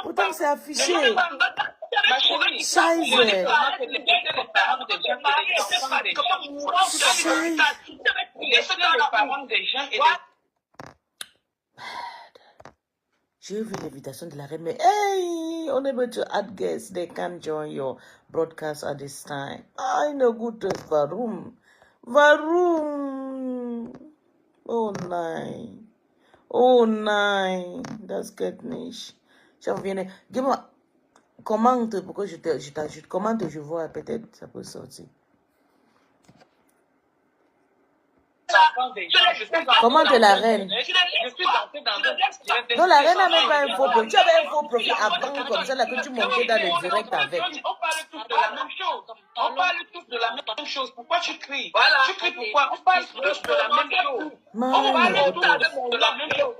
Pourtant, c'est affiché. Ma chérie, Scheiße. les parents des gens et les enfants des gens. Laissez les parents des gens et J'ai vu l'invitation de la reine, mais hey, unable to add guests. They can't join your broadcast at this time. I know good Varum. Varum. Oh, nein. Oh, nein. Das geht nicht. Je reviens. Dis-moi, commente pour que je t'ajoute. Commente, je vois, peut-être ça peut sortir. Commente la reine. Non, la reine n'a même pas un faux profil. Tu avais un faux profil avant, comme ça, là, que tu montais dans le direct avec. On parle tous de la même chose. On parle tous de la même chose. Pourquoi tu cries? Tu cries pourquoi? On parle tous de la même chose. On parle tous de la même chose.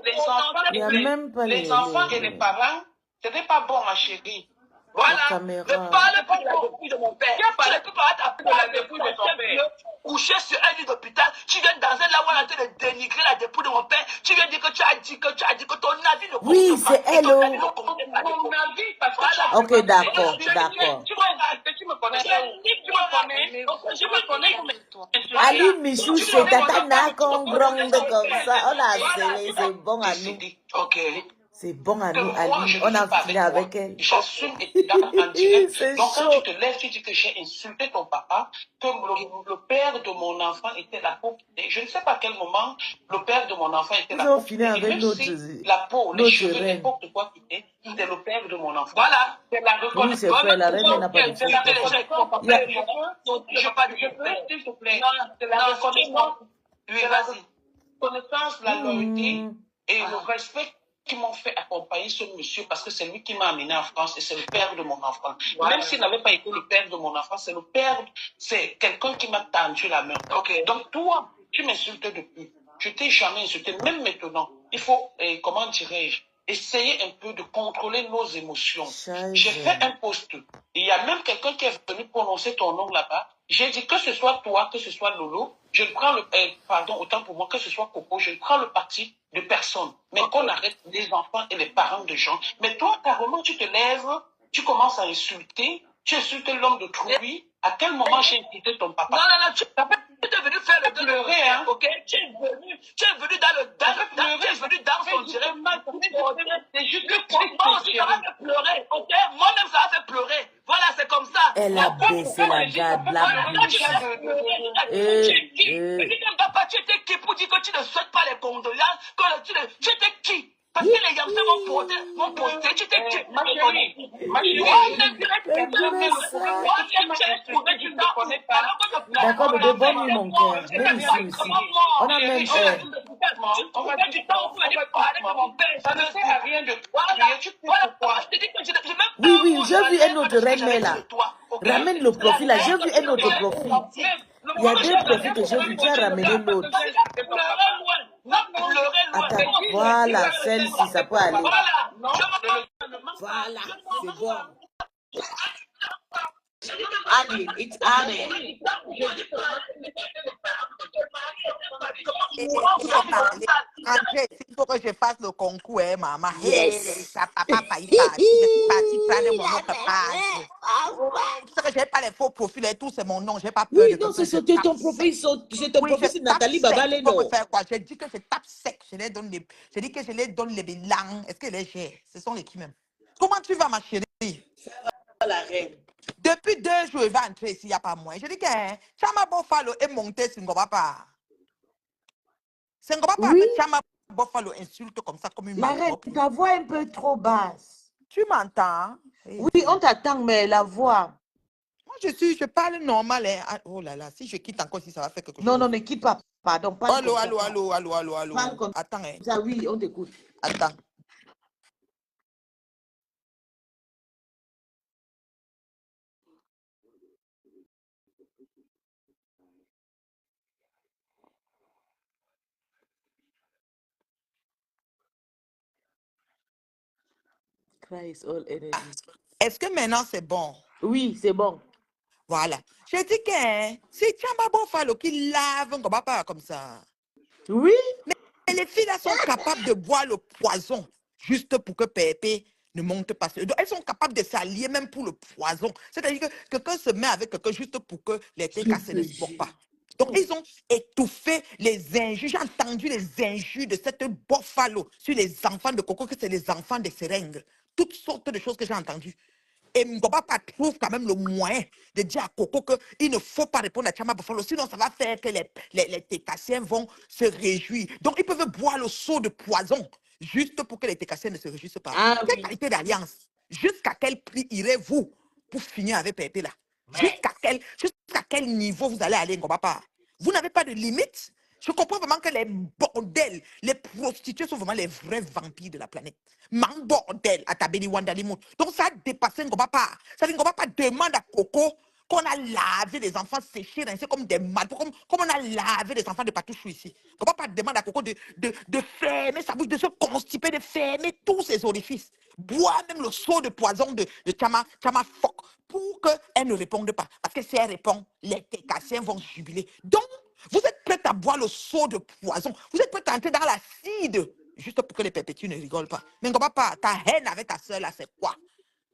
Les enfants et les parents, ce n'est pas bon, ma chérie. Voilà. Ne parle pas de la dépouille de mon père. Tu ne peux pas t'appeler de la dépouille de ton père. Couché sur un lit d'hôpital, tu viens dans un là où on est en train de dénigrer la dépouille de mon père. Tu viens dire que tu as dit que ton avis ne compte pas. Oui, c'est elle. Mon avis, parce que ok, d'accord, d'accord. Tu me connais. Tu me connais. Ali Michou, c'est Tata Nakon Grande comme ça. On a scellé, c'est bon à nous. Ok. C'est bon à nous, Ali. On a fini avec elle. J'assume et en direct. Donc quand chaud. tu te lèves, tu dis que j'ai insulté ton papa, que le père de mon enfant était la peau. Je ne sais pas à quel moment le père de mon enfant était la peau. Ils ont fini avec notre, si la peau, les cheveux, n'importe quoi qui est, c'est le père de mon enfant. Voilà. C'est la reconnaissance. Oui, c'est vrai, la reine n'a pas de C'est la reconnaissance. Je pas dire, s'il te plaît. C'est la reconnaissance. Oui, vas-y. Connaissance, la loyauté et le respect qui m'ont fait accompagner ce monsieur parce que c'est lui qui m'a amené en France et c'est le père de mon enfant. Voilà. Même s'il n'avait pas été le père de mon enfant, c'est quelqu'un qui m'a tendu la main. Okay. Donc toi, tu m'insultes depuis. Je t'ai jamais insulté, même maintenant. Il faut, comment dirais-je, essayer un peu de contrôler nos émotions. J'ai fait un post. Il y a même quelqu'un qui est venu prononcer ton nom là-bas. J'ai dit que ce soit toi, que ce soit Lolo, je ne prends pardon, autant pour moi, que ce soit Coco, je ne prends le parti de personne. Mais qu'on arrête les enfants et les parents de gens. Mais toi, carrément, tu te lèves, tu commences à insulter, tu insultes l'homme de Trouy. À quel moment j'ai insulté ton papa? Non, tu es venu faire le pleurer, hein? Ok? Tu es venu dans son direct. C'est juste que moi aussi, ça m'a fait pleurer, ok? Moi-même, ça m'a fait pleurer. Voilà, c'est comme ça. Elle a baissé la garde, la biche. Tu n'aimes pas, tu étais qui pour dire que tu ne souhaites pas les condoléances? Tu étais qui? Parce que les gamins m'ont posté, tu étais qui? Ma chérie, d'accord, mais de bonne nuit, mon cœur. Même ici aussi. On a même on va du temps pour aller parler de mon père. Ça ne sert à rien de crier. Tu peux pourquoi? Oui, j'ai vu un autre reine là. Ramène le profil là. J'ai vu un autre profil. Il y a deux profils que j'ai vu. Tu as ramené l'autre. Attends, voilà, celle-ci, ça peut aller. Voilà, c'est bon. Added, it's added. André, il faut que je fasse le concours, hein, maman. Yes. Ça, papa, il parti prendre mon autre page. C'est que je n'ai pas les faux profils et tout, c'est mon nom, je n'ai pas peur Oui, de non, que c'est je ton profil, c'est ton profil, c'est Nathalie Babalé, non. non. Faire quoi? Je dis que je tape sec, je dis que je les donne les bilans. Est-ce que les j'ai? Ce sont les qui même? Comment tu vas, ma chérie? La reine. Depuis 2 jours, il va entrer ici, il n'y a pas moins. Je dis que Chama Buffalo est monté sur Ngobapa. C'est Ngobapa, Oui. Chama Buffalo insulte comme ça, comme une La reine, ta voix est un peu trop basse. Tu m'entends? Oui, on t'attend, mais la voix. Moi, je parle normal. Hein. Oh là là, si je quitte encore, si ça va faire quelque chose. Non, ne quitte pas. Pardon, pas allô. Attends, hein. Ça, oui, on t'écoute. Attends. Christ, all energy. Est-ce que maintenant c'est bon? Oui, c'est bon. Voilà. Je dis que c'est Chama Buffalo qui lave Ngobapa comme ça. Oui. Mais les filles là sont capables de boire le poison juste pour que Pépé ne montent pas. Donc, elles sont capables de s'allier même pour le poison. C'est-à-dire que quelqu'un se met avec quelqu'un juste pour que les têtes cassées ne se portent pas. Donc, ils ont étouffé les injures. J'ai entendu les injures de cette Buffalo sur les enfants de Coco, que c'est les enfants des seringues. Toutes sortes de choses que j'ai entendues. Et Ngoba trouve quand même le moyen de dire à Coco qu'il ne faut pas répondre à Chama Buffalo, sinon ça va faire que les Técassiens vont se réjouir. Donc, ils peuvent boire le seau de poison juste pour que les Técassiens ne se réjouissent pas. Ah Quelle oui. qualité d'alliance? Jusqu'à quel prix irez-vous pour finir avec Pépé là? Jusqu'à quel niveau vous allez aller, Ngobapa? Vous n'avez pas de limite? Je comprends vraiment que les bordels, les prostituées sont vraiment les vrais vampires de la planète. Man bordel à Tabeli Wandalimut. Donc ça a dépassé Ngobapa. Ça veut dire Ngobapa demande à Coco qu'on a lavé les enfants séchés dans comme des malades, comme on a lavé les enfants de Patouchou ici. Ngobapa demande à Coco de fermer sa bouche, de se constiper, de fermer tous ses orifices. Boire même le seau de poison de Chama Fok pour qu'elle ne réponde pas. Parce que si elle répond, les Técassiens vont jubiler. Donc, vous êtes prêts à boire le seau de poison. Vous êtes prêts à entrer dans l'acide. Juste pour que les perpétues ne rigolent pas. Mais Ngobapa, ta haine avec ta soeur là, c'est quoi?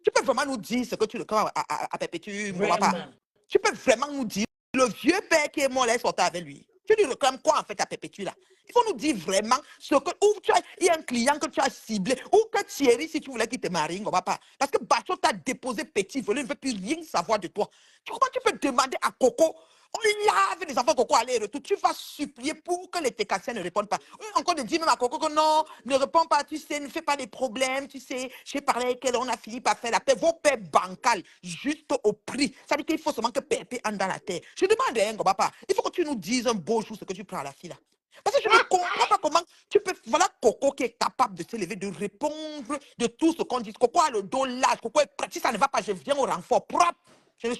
Tu peux vraiment nous dire ce que tu le crois à Perpétue, Ngobapa? Tu peux vraiment nous dire, le vieux père qui est mort, là, est sorti avec lui. Tu lui réclames quoi en fait à Perpétue là? Il faut nous dire vraiment ce que, ou il y a un client que tu as ciblé, ou que Thierry, si tu voulais qu'il te marie, Ngobapa. Parce que Bacho t'a déposé petit volé, il ne veut plus rien savoir de toi. Comment tu peux demander à Coco? On lave les enfants Coco aller et retour. Tu vas supplier pour que les Técassiens ne répondent pas. Encore de dire même à Coco que non, ne réponds pas, tu sais, ne fais pas des problèmes, tu sais. J'ai parlé avec elle, on a fini par faire la paix. Vos paix bancales, juste au prix. Ça veut dire qu'il faut seulement que Pépé entre dans la terre. Je demande à Ngobapa, il faut que tu nous dises un beau jour ce que tu prends à la fille là. Parce que je ne comprends pas comment tu peux. Voilà Coco qui est capable de se lever, de répondre de tout ce qu'on dit. Coco a le dos large, Coco est prêt. Si ça ne va pas, je viens au renfort propre.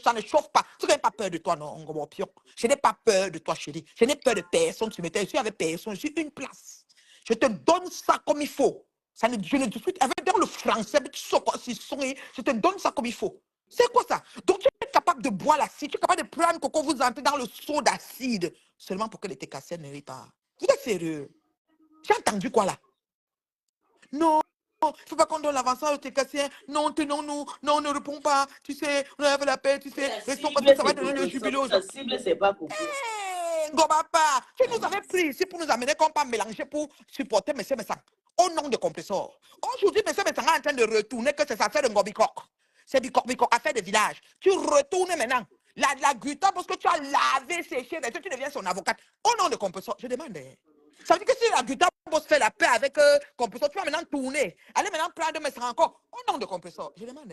Ça ne chauffe pas. Tu n'as pas peur de toi, non, Ngobo Pion. Je n'ai pas peur de toi, chérie. Je n'ai peur de personne. Tu m'étais, je suis avec personne. J'ai une place. Je te donne ça comme il faut. Ça ne, je ne discute avec dans le français, je te donne ça comme il faut. C'est quoi ça? Donc tu es capable de boire l'acide, tu es capable de prendre Coco, vous entrez dans le seau d'acide, seulement pour que les Técassiens ne rient pas. Vous êtes sérieux? J'ai entendu quoi là? Non. Il ne faut pas qu'on donne l'avancement aux Técassiens. Non, tenons-nous. Non, ne réponds pas. Tu sais, on a fait la paix, tu sais. Restons parce que ça va donner le jubilé aux gens. La cible, c'est pas Coco. Ngobapa, tu nous avais pris ici pour nous amener qu'on pas mélanger pour supporter M. Messang. Au nom de compresseur. Aujourd'hui, M. Messang est en train de retourner que c'est affaire de Ngobikok. C'est Bikok, affaire de village. Tu retournes maintenant. La Guta, parce que tu as lavé, séché, tu deviens son avocate. Au nom de compresseur, je demande. Ça veut dire que si la Guta bosse fait la paix avec compresseur, tu vas maintenant tourner. Allez maintenant prendre Messang encore. Au nom de compresseur, je demande.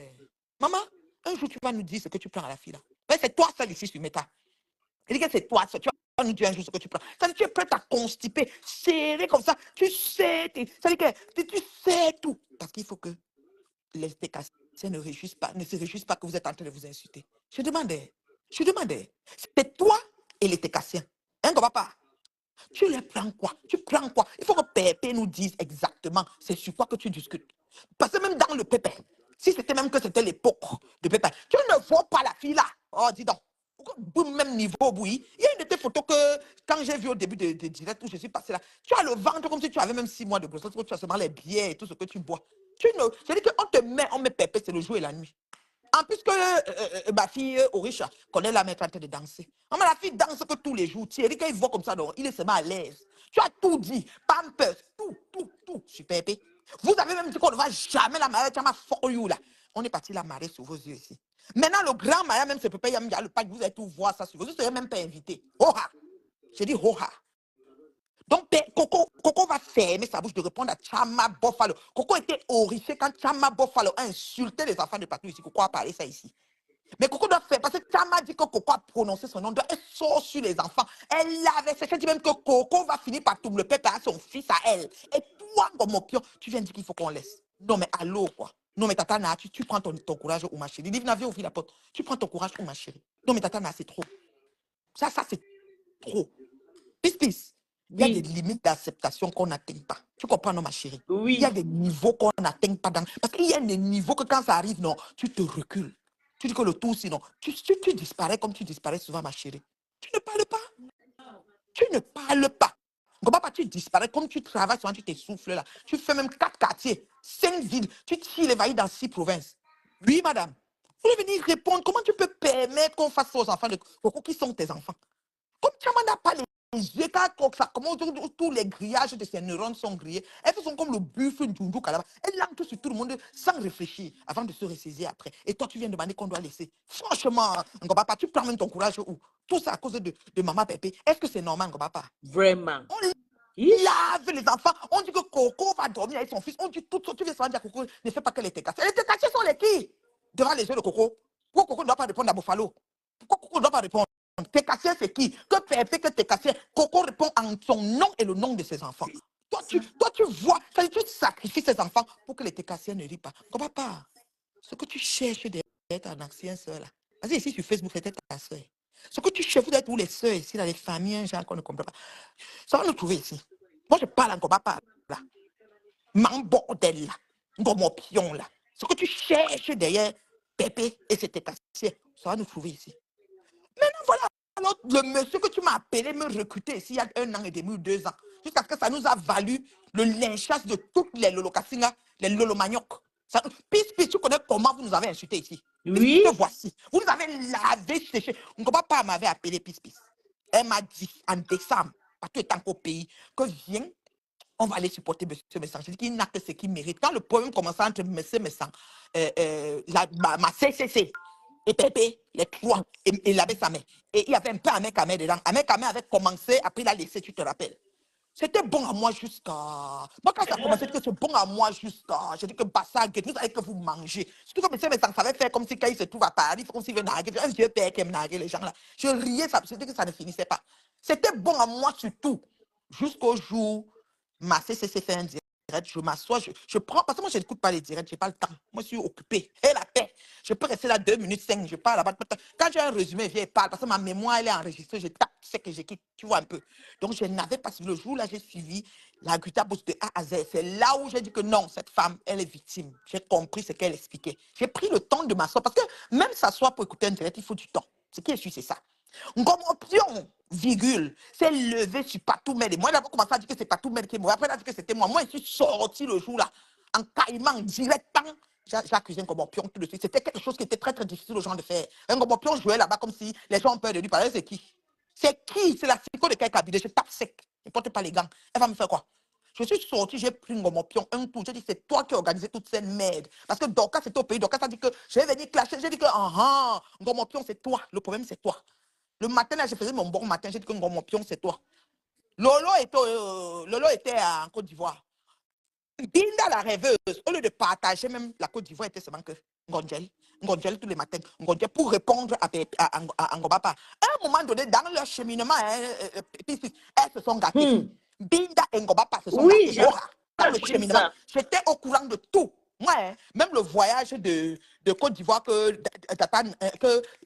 Maman, un jour tu vas nous dire ce que tu prends à la fille là. Mais c'est toi seul ici sur Meta. Je dis que c'est toi, tu vas nous dire un jour ce que tu prends. Ça veut dire que tu es prêt à constiper, serrer comme ça. Tu sais, ça veut dire que tu sais tout. Parce qu'il faut que les Técassiens ne se réjouissent pas que vous êtes en train de vous insulter. Je demandais. C'est toi et les Técassiens. Hein, papa? Tu les prends quoi? Tu prends quoi? Il faut que Pépé nous dise exactement c'est sur quoi que tu discutes. Parce que même dans le Pépé, si c'était même que c'était l'époque de Pépé, tu ne vois pas la fille là. Oh, dis donc. Au même niveau, oui. Il y a une de tes photos que, quand j'ai vu au début de direct où je suis passé là, tu as le ventre comme si tu avais même 6 mois de grossesse, tu as seulement les bières et tout ce que tu bois. C'est-à-dire qu'on met Pépé, c'est le jour et la nuit. En plus que ma fille Orisha connaît la maître en train de danser. Maman, la fille danse que tous les jours. Thierry, quand il voit comme ça, donc, il est seulement à l'aise. Tu as tout dit. Pampers, tout. Super épais. Vous avez même dit qu'on ne va jamais la marier. Tu m'as for you là. On est parti la marier sous vos yeux ici. Maintenant, le grand mariage, même ce peut pas y avoir le pack, vous allez tout voir ça sur vous. Vous ne serez même pas invité. Hoha. J'ai dit hoha. Donc, Coco va fermer sa bouche de répondre à Chama Buffalo. Coco était horrifié quand Chama Buffalo a insulté les enfants de partout ici. Coco a parlé ça ici. Mais Coco doit faire, parce que Chama dit que Coco a prononcé son nom, elle sort sur les enfants. Elle l'avait, elle dit même que Coco va finir par tout le peuple à son fils, à elle. Et toi, comme pion, tu viens dire qu'il faut qu'on laisse. Non, mais allô, quoi. Non, mais Tata Na, tu prends ton courage ou ma chérie. Livre n'a ouvrir la porte. Tu prends ton courage ou ma chérie. Non, mais Tata Na, c'est trop. Ça, c'est trop. Peace. Il y a des limites d'acceptation qu'on n'atteint pas. Tu comprends, non, ma chérie? Oui. Il y a des niveaux qu'on n'atteint pas dans. Parce qu'il y a des niveaux que quand ça arrive, non, tu te recules. Tu dis que le tout, sinon, tu disparais comme tu disparais souvent, ma chérie. Tu ne parles pas. Tu ne parles pas. Ngobapa, tu disparais comme tu travailles, souvent tu t'essouffles là. Tu fais même 4 quartiers, 5 villes. Tu tires les vaillis dans 6 provinces. Oui, madame. Vous devez venir répondre. Comment tu peux permettre qu'on fasse ça aux enfants de Coco qui sont tes enfants? Comme tu n'as pas les yeux, comment tous les grillages de ces neurones sont grillés. Elles sont comme le buffle du là-bas. Elles languent sur tout le monde sans réfléchir avant de se ressaisir après. Et toi, tu viens demander qu'on doit laisser. Franchement, Ngobapa, tu prends même ton courage où? Tout ça à cause de maman Pépé. Est-ce que c'est normal, Ngobapa? Vraiment. On Ish. lave les enfants. On dit que Coco va dormir avec son fils. On dit tout ça. Tu viens souvent dire à Coco, ne fais pas qu'elle était cassée. Les cassées sont les qui? Devant les yeux de Coco. Pourquoi Coco ne doit pas répondre à Buffalo? Pourquoi Coco ne doit pas répondre? T'es cassé, c'est qui? Que Pépé, que t'es cassé. Coco répond en son nom et le nom de ses enfants. Toi, tu vois, ça veut dire que tu sacrifies ses enfants pour que les Técassiens ne rient pas. Comment pas? Ce que tu cherches d'être un ancien soeur là. Vas-y, ici sur Facebook, c'était ta soeur. Ce que tu cherches d'être tous les soeurs ici, dans les familles, un genre qu'on ne comprend pas. Ça va nous trouver ici. Moi, je parle encore pas là. Mon bordel là. Mon pion là. Ce que tu cherches derrière Pépé et ses Técassiens, ça va nous trouver ici. Maintenant, voilà, alors, le monsieur que tu m'as appelé me recruter ici il y a 1 an et demi ou 2 ans, jusqu'à ce que ça nous a valu le lynchage de toutes les lolocassingas, les lolomagnocs. Pis, tu connais comment vous nous avez insultés ici. Oui. Te voici. Vous nous avez lavé, séché. On ne comprend pas, m'avait appelé Pis. Elle m'a dit en décembre, parce que tu es encore au pays, que viens, on va aller supporter M. Messan. Je dis qu'il n'a que ce qu'il mérite. Quand le problème commençait entre M. Messan, ma CCC et Pépé, les trois, et il avait sa mère. Et il y avait un peu Ahmed Kamé dedans. Ahmed Kamé avait commencé, après il a laissé, tu te rappelles. C'était bon à moi jusqu'à... Moi, quand ça a commencé, que c'est bon à moi jusqu'à... Je dis que Bassa, vous savez que vous mangez. Surtout que M. Messan savait faire comme si quand il se trouve à Paris, comme s'il veut narguer. Un vieux père qui aime narguer les gens là. Je riais, ça, c'était que ça ne finissait pas. C'était bon à moi surtout. Jusqu'au jour, ma CCC fait un direct, je m'assois, je prends, parce que moi je n'écoute pas les directs, je n'ai pas le temps. Moi je suis occupé. Et la paix. Je peux rester là 2 minutes 5, je parle là-bas. Quand j'ai un résumé, je parle, parce que ma mémoire elle est enregistrée, je tape, tu sais que j'écoute, tu vois un peu. Donc je n'avais pas suivi le jour là, j'ai suivi la Guta Boss de A à Z. C'est là où j'ai dit que non, cette femme, elle est victime. J'ai compris ce qu'elle expliquait. J'ai pris le temps de m'asseoir, parce que même s'asseoir pour écouter un direct, il faut du temps. Ce qui est sûr, c'est ça. Ngomon Pion, virgule, c'est levé sur Patou Mel. Moi, d'abord commencé à dire que c'est Patou Mel qui est mort. Après, elle a dit que c'était moi. Moi, je suis sorti le jour là, en caïman, directement. J'ai accusé Ngomon Pion tout de suite. C'était quelque chose qui était très, très difficile aux gens de faire. Un Ngomon Pion jouait là-bas comme si les gens ont peur de lui. Par exemple, c'est qui? C'est qui? C'est la psycho de quel cabinet? Je tape sec. Je ne porte pas les gants. Elle va me faire quoi? Je suis sorti, j'ai pris Ngomon Pion un tour. J'ai dit, c'est toi qui as organisé toute cette merde. Parce que Dorcas, c'était au pays. Dorcas a dit que je vais venir clasher. J'ai dit que, Ngomon Pion, c'est toi. Le problème, c'est toi. Le matin, là, je faisais mon bon matin. J'ai dit que mon pion, c'est toi. Lolo était en Côte d'Ivoire. Binda, la rêveuse, au lieu de partager même la Côte d'Ivoire, était seulement que Ngonjel tous les matins. Ngonjel pour répondre à Ngobapa. À un moment donné, dans leur cheminement, elles se sont gâtées. Binda et Ngobapa se sont Oui, gâtés. Dans le appris cheminement, ça. j'étais au courant de tout. Moi, même le voyage de Côte d'Ivoire que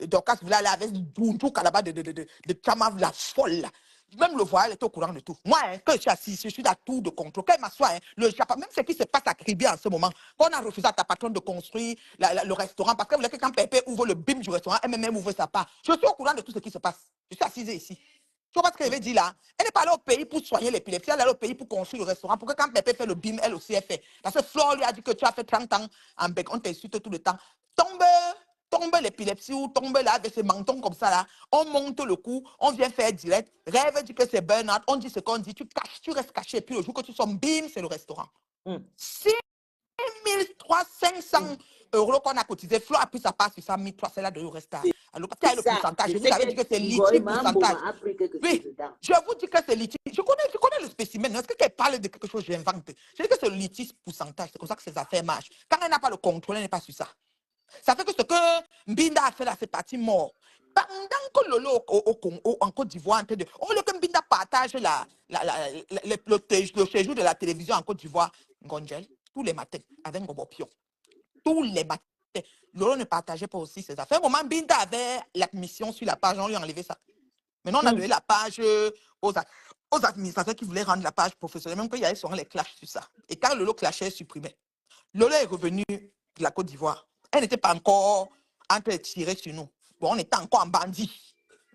Dorcas voulait aller avec Doudou là-bas de Chamav, la folle. Là. Même le voyage était au courant de tout. Moi, que je suis assis, je suis à tour de contrôle. Quand il m'assoit, le Japon, même ce qui se passe à Cribia en ce moment, qu'on a refusé à ta patronne de construire le restaurant parce qu'elle voulait que quand Pépé ouvre le bim du restaurant, elle-même ouvre sa part. Je suis au courant de tout ce qui se passe. Je suis assise ici. Tu vois ce qu'elle veut dire là? Elle n'est pas allée au pays pour soigner l'épilepsie, elle est allée au pays pour construire le restaurant. Pour que quand Pépé fait le bim, elle aussi elle fait. Parce que Flore lui a dit que tu as fait 30 ans en bec, on t'insulte tout le temps. Tombe l'épilepsie ou tombe là avec ses mentons comme ça là. On monte le coup, on vient faire direct. Rêve dit que c'est burn-out, on dit ce qu'on dit, tu caches, tu restes caché. Et puis le jour que tu sors, bim, c'est le restaurant. 6 500 euros qu'on a cotisé. Flo a pris sa part sur ça, 1300 là de resta. Alors, parce qu'il y a le pourcentage. Je vous avais dit que c'est litige pourcentage. Oui, je vous dis que c'est litige. Je connais le spécimen. Est-ce qu'elle parle de quelque chose que j'invente? Je dis que c'est le litige pourcentage. C'est comme ça que ces affaires marchent. Quand elle n'a pas le contrôle, elle n'est pas sur ça. Ça fait que ce que Mbinda a fait là, c'est parti mort. Pendant que Lolo en Côte d'Ivoire, au lieu que Mbinda partage le séjour de la télévision en Côte d'Ivoire, Ngonjel, tous les matins, avec Ngobopion, tous les matins, Lolo ne partageait pas aussi ses affaires. Au moment, Mbinda avait l'admission sur la page, on lui a enlevé ça. Maintenant, on a donné la page aux administrateurs qui voulaient rendre la page professionnelle, même qu'il y avait souvent les clashs sur ça. Et quand Lolo clashait, supprimait. Lolo est revenu de la Côte d'Ivoire. Elle n'était pas encore en train de tirer sur nous. Bon, on était encore en bandit,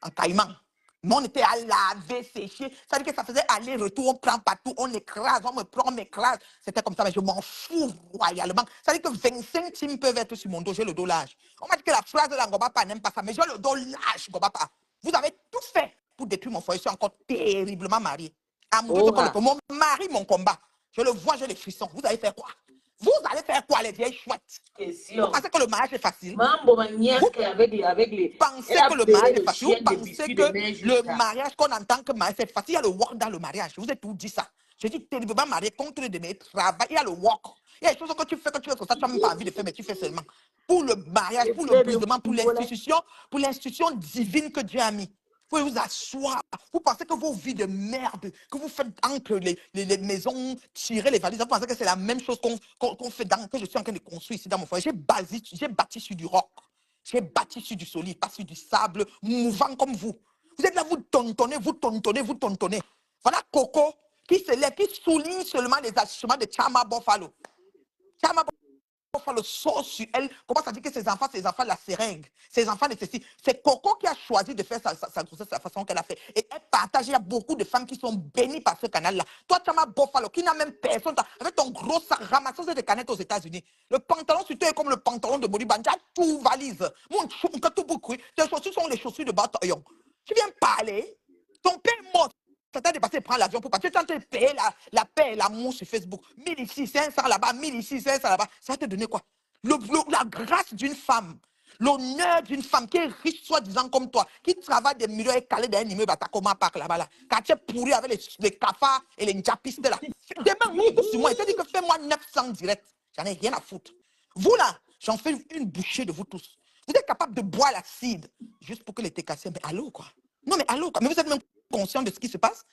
en caïman. Mais on était à laver, sécher. Ça veut dire que ça faisait aller-retour, on prend partout, on écrase, on me prend, on m'écrase. C'était comme ça, mais je m'en fous royalement. Ça veut dire que 25 teams peuvent être sur mon dos, j'ai le dos large. On m'a dit que la phrase de la Ngobapa n'aime pas ça, mais j'ai le dos large, Ngobapa. Vous avez tout fait pour détruire mon foyer. Je suis encore terriblement marié. À mon Dieu, je Oh, mon mari, mon combat. Je le vois, j'ai les frissons. Vous allez faire quoi? Vous allez faire quoi, les vieilles chouettes? Vous question. pensez que le mariage est facile? Mambo manière Vous avec les. Elle pensez a que le belé mariage est le facile? Vous chien de pensez biscuits de que neige le jusqu'à. mariage qu'on entend que mariage c'est facile? Il y a le work dans le mariage. Je vous ai tout dit ça. Je dis terriblement marié, contre de mes travail. Il y a le work. Il y a des choses que tu fais comme ça, tu n'as même pas envie de faire, mais tu fais seulement. Pour le mariage, Et pour le plein de brisement, volets. pour l'institution divine que Dieu a mis. Vous pouvez vous asseoir. Vous pensez que vos vies de merde, que vous faites entre les maisons, tirer les valises, vous pensez que c'est la même chose qu'on fait que je suis en train de construire ici dans mon foyer. J'ai bâti sur du roc. J'ai bâti sur du solide, pas sur du sable mouvant comme vous. Vous êtes là, vous tontonnez, vous tontonnez, vous tontonnez. Voilà Coco qui se lève, qui souligne seulement les agissements de Chama Buffalo. Chama Buffalo sort sur elle, commence à dire que ses enfants la seringue. Ses enfants de ceci. C'est Coco qui a choisi de faire sa grossesse de la façon qu'elle a fait. Et elle partage, il y a beaucoup de femmes qui sont bénies par ce canal-là. Toi, Chama Buffalo, qui n'a même personne, avec ton gros sac ramasseuse de canettes aux États-Unis. Le pantalon sur toi est comme le pantalon de Bolibanja, tout valise. Mon chou, tout beaucoup. Tes chaussures sont les chaussures de bataillon. Tu viens parler, ton père est mort. Ça t'a dépassé, prendre l'avion pour partir. Tu es en train de payer la paix et l'amour sur Facebook. 1000 ici, 500 là-bas, 1000 ici, 500 là-bas. Ça va te donner quoi? La grâce d'une femme, l'honneur d'une femme qui est riche, soi-disant comme toi, qui travaille des millions et calé dans un immeuble à Takoma Park là-bas. Là. Quand tu es pourri avec les cafards et les njapistes là. Demain, monte sur moi et te dis que fais-moi 900 direct. J'en ai rien à foutre. Vous là, j'en fais une bouchée de vous tous. Vous êtes capable de boire l'acide juste pour que les TKC. Mais allô quoi? Non, mais allô quoi? Mais vous êtes même conscient de ce qui se passe?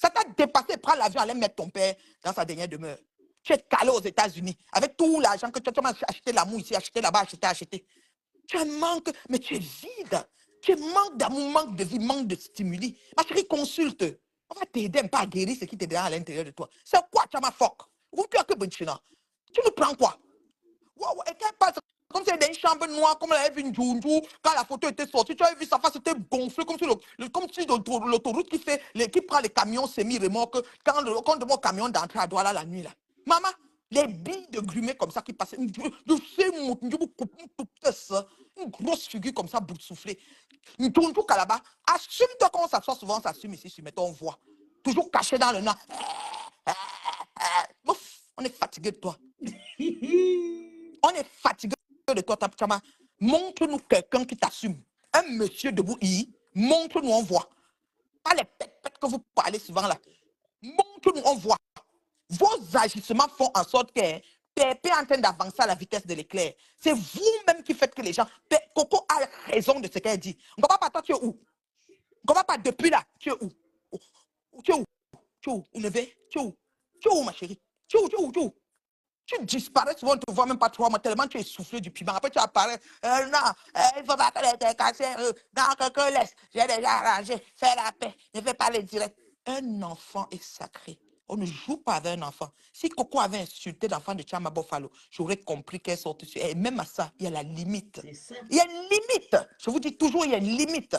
Ça t'a dépassé, prendre l'avion, aller mettre ton père dans sa dernière demeure. Tu es calé aux États-Unis avec tout l'argent que tu as acheté l'amour ici, acheté là-bas, acheté. Tu manques, mais tu es vide. Tu manques d'amour, manque de vie, manque de stimuli. Ma chérie, consulte. On va t'aider un peu à guérir ce qui t'est à l'intérieur de toi. C'est quoi, tu as ma foc? Ou tu as que Bunchina? Tu nous prends quoi? Wow, et quand elle passe, comme si elle était une chambre noire, comme elle avait vu une Junju, quand la photo était sortie, tu avais vu sa face était gonflée, comme si l'autoroute qui prend les camions semi-remorques, quand on demande au camion d'entrer à Douala la nuit. Là. Maman, les billes de grumets comme ça qui passaient, une grosse figure comme ça, bout de soufflé. Une Junju Kalaba, assume-toi quand on s'assoit souvent, on s'assume ici, sur mettons, on voit. Toujours caché dans le noir. Ouf, on est fatigué de toi. On est fatigué de toi, Chama. Montre-nous quelqu'un qui t'assume. Un monsieur debout, montre-nous, on voit. Pas les pètes que vous parlez souvent là. Montre-nous, on voit. Vos agissements font en sorte que Pépé est en train d'avancer à la vitesse de l'éclair. C'est vous-même qui faites que les gens. Coco a raison de ce qu'elle dit. On ne va pas, toi, tu es où? On ne va pas depuis là. Tu es où? Tu es où? Tu es où? Tu es où? Tu es où, ma chérie? Tu es où? Tu es où? Tu es où? Tu disparais souvent, on ne te voit même pas 3 mois, tellement tu es soufflé du piment. Après, tu apparais. Non, il ne faut pas que les cassés. Non, que laisse. J'ai déjà arrangé. Fais la paix. Ne fais pas les directs. Un enfant est sacré. On ne joue pas avec un enfant. Si Coco avait insulté l'enfant de Chama Buffalo, j'aurais compris qu'elle sortait sur. Et même à ça, il y a la limite. Il y a une limite. Je vous dis toujours, il y a une limite.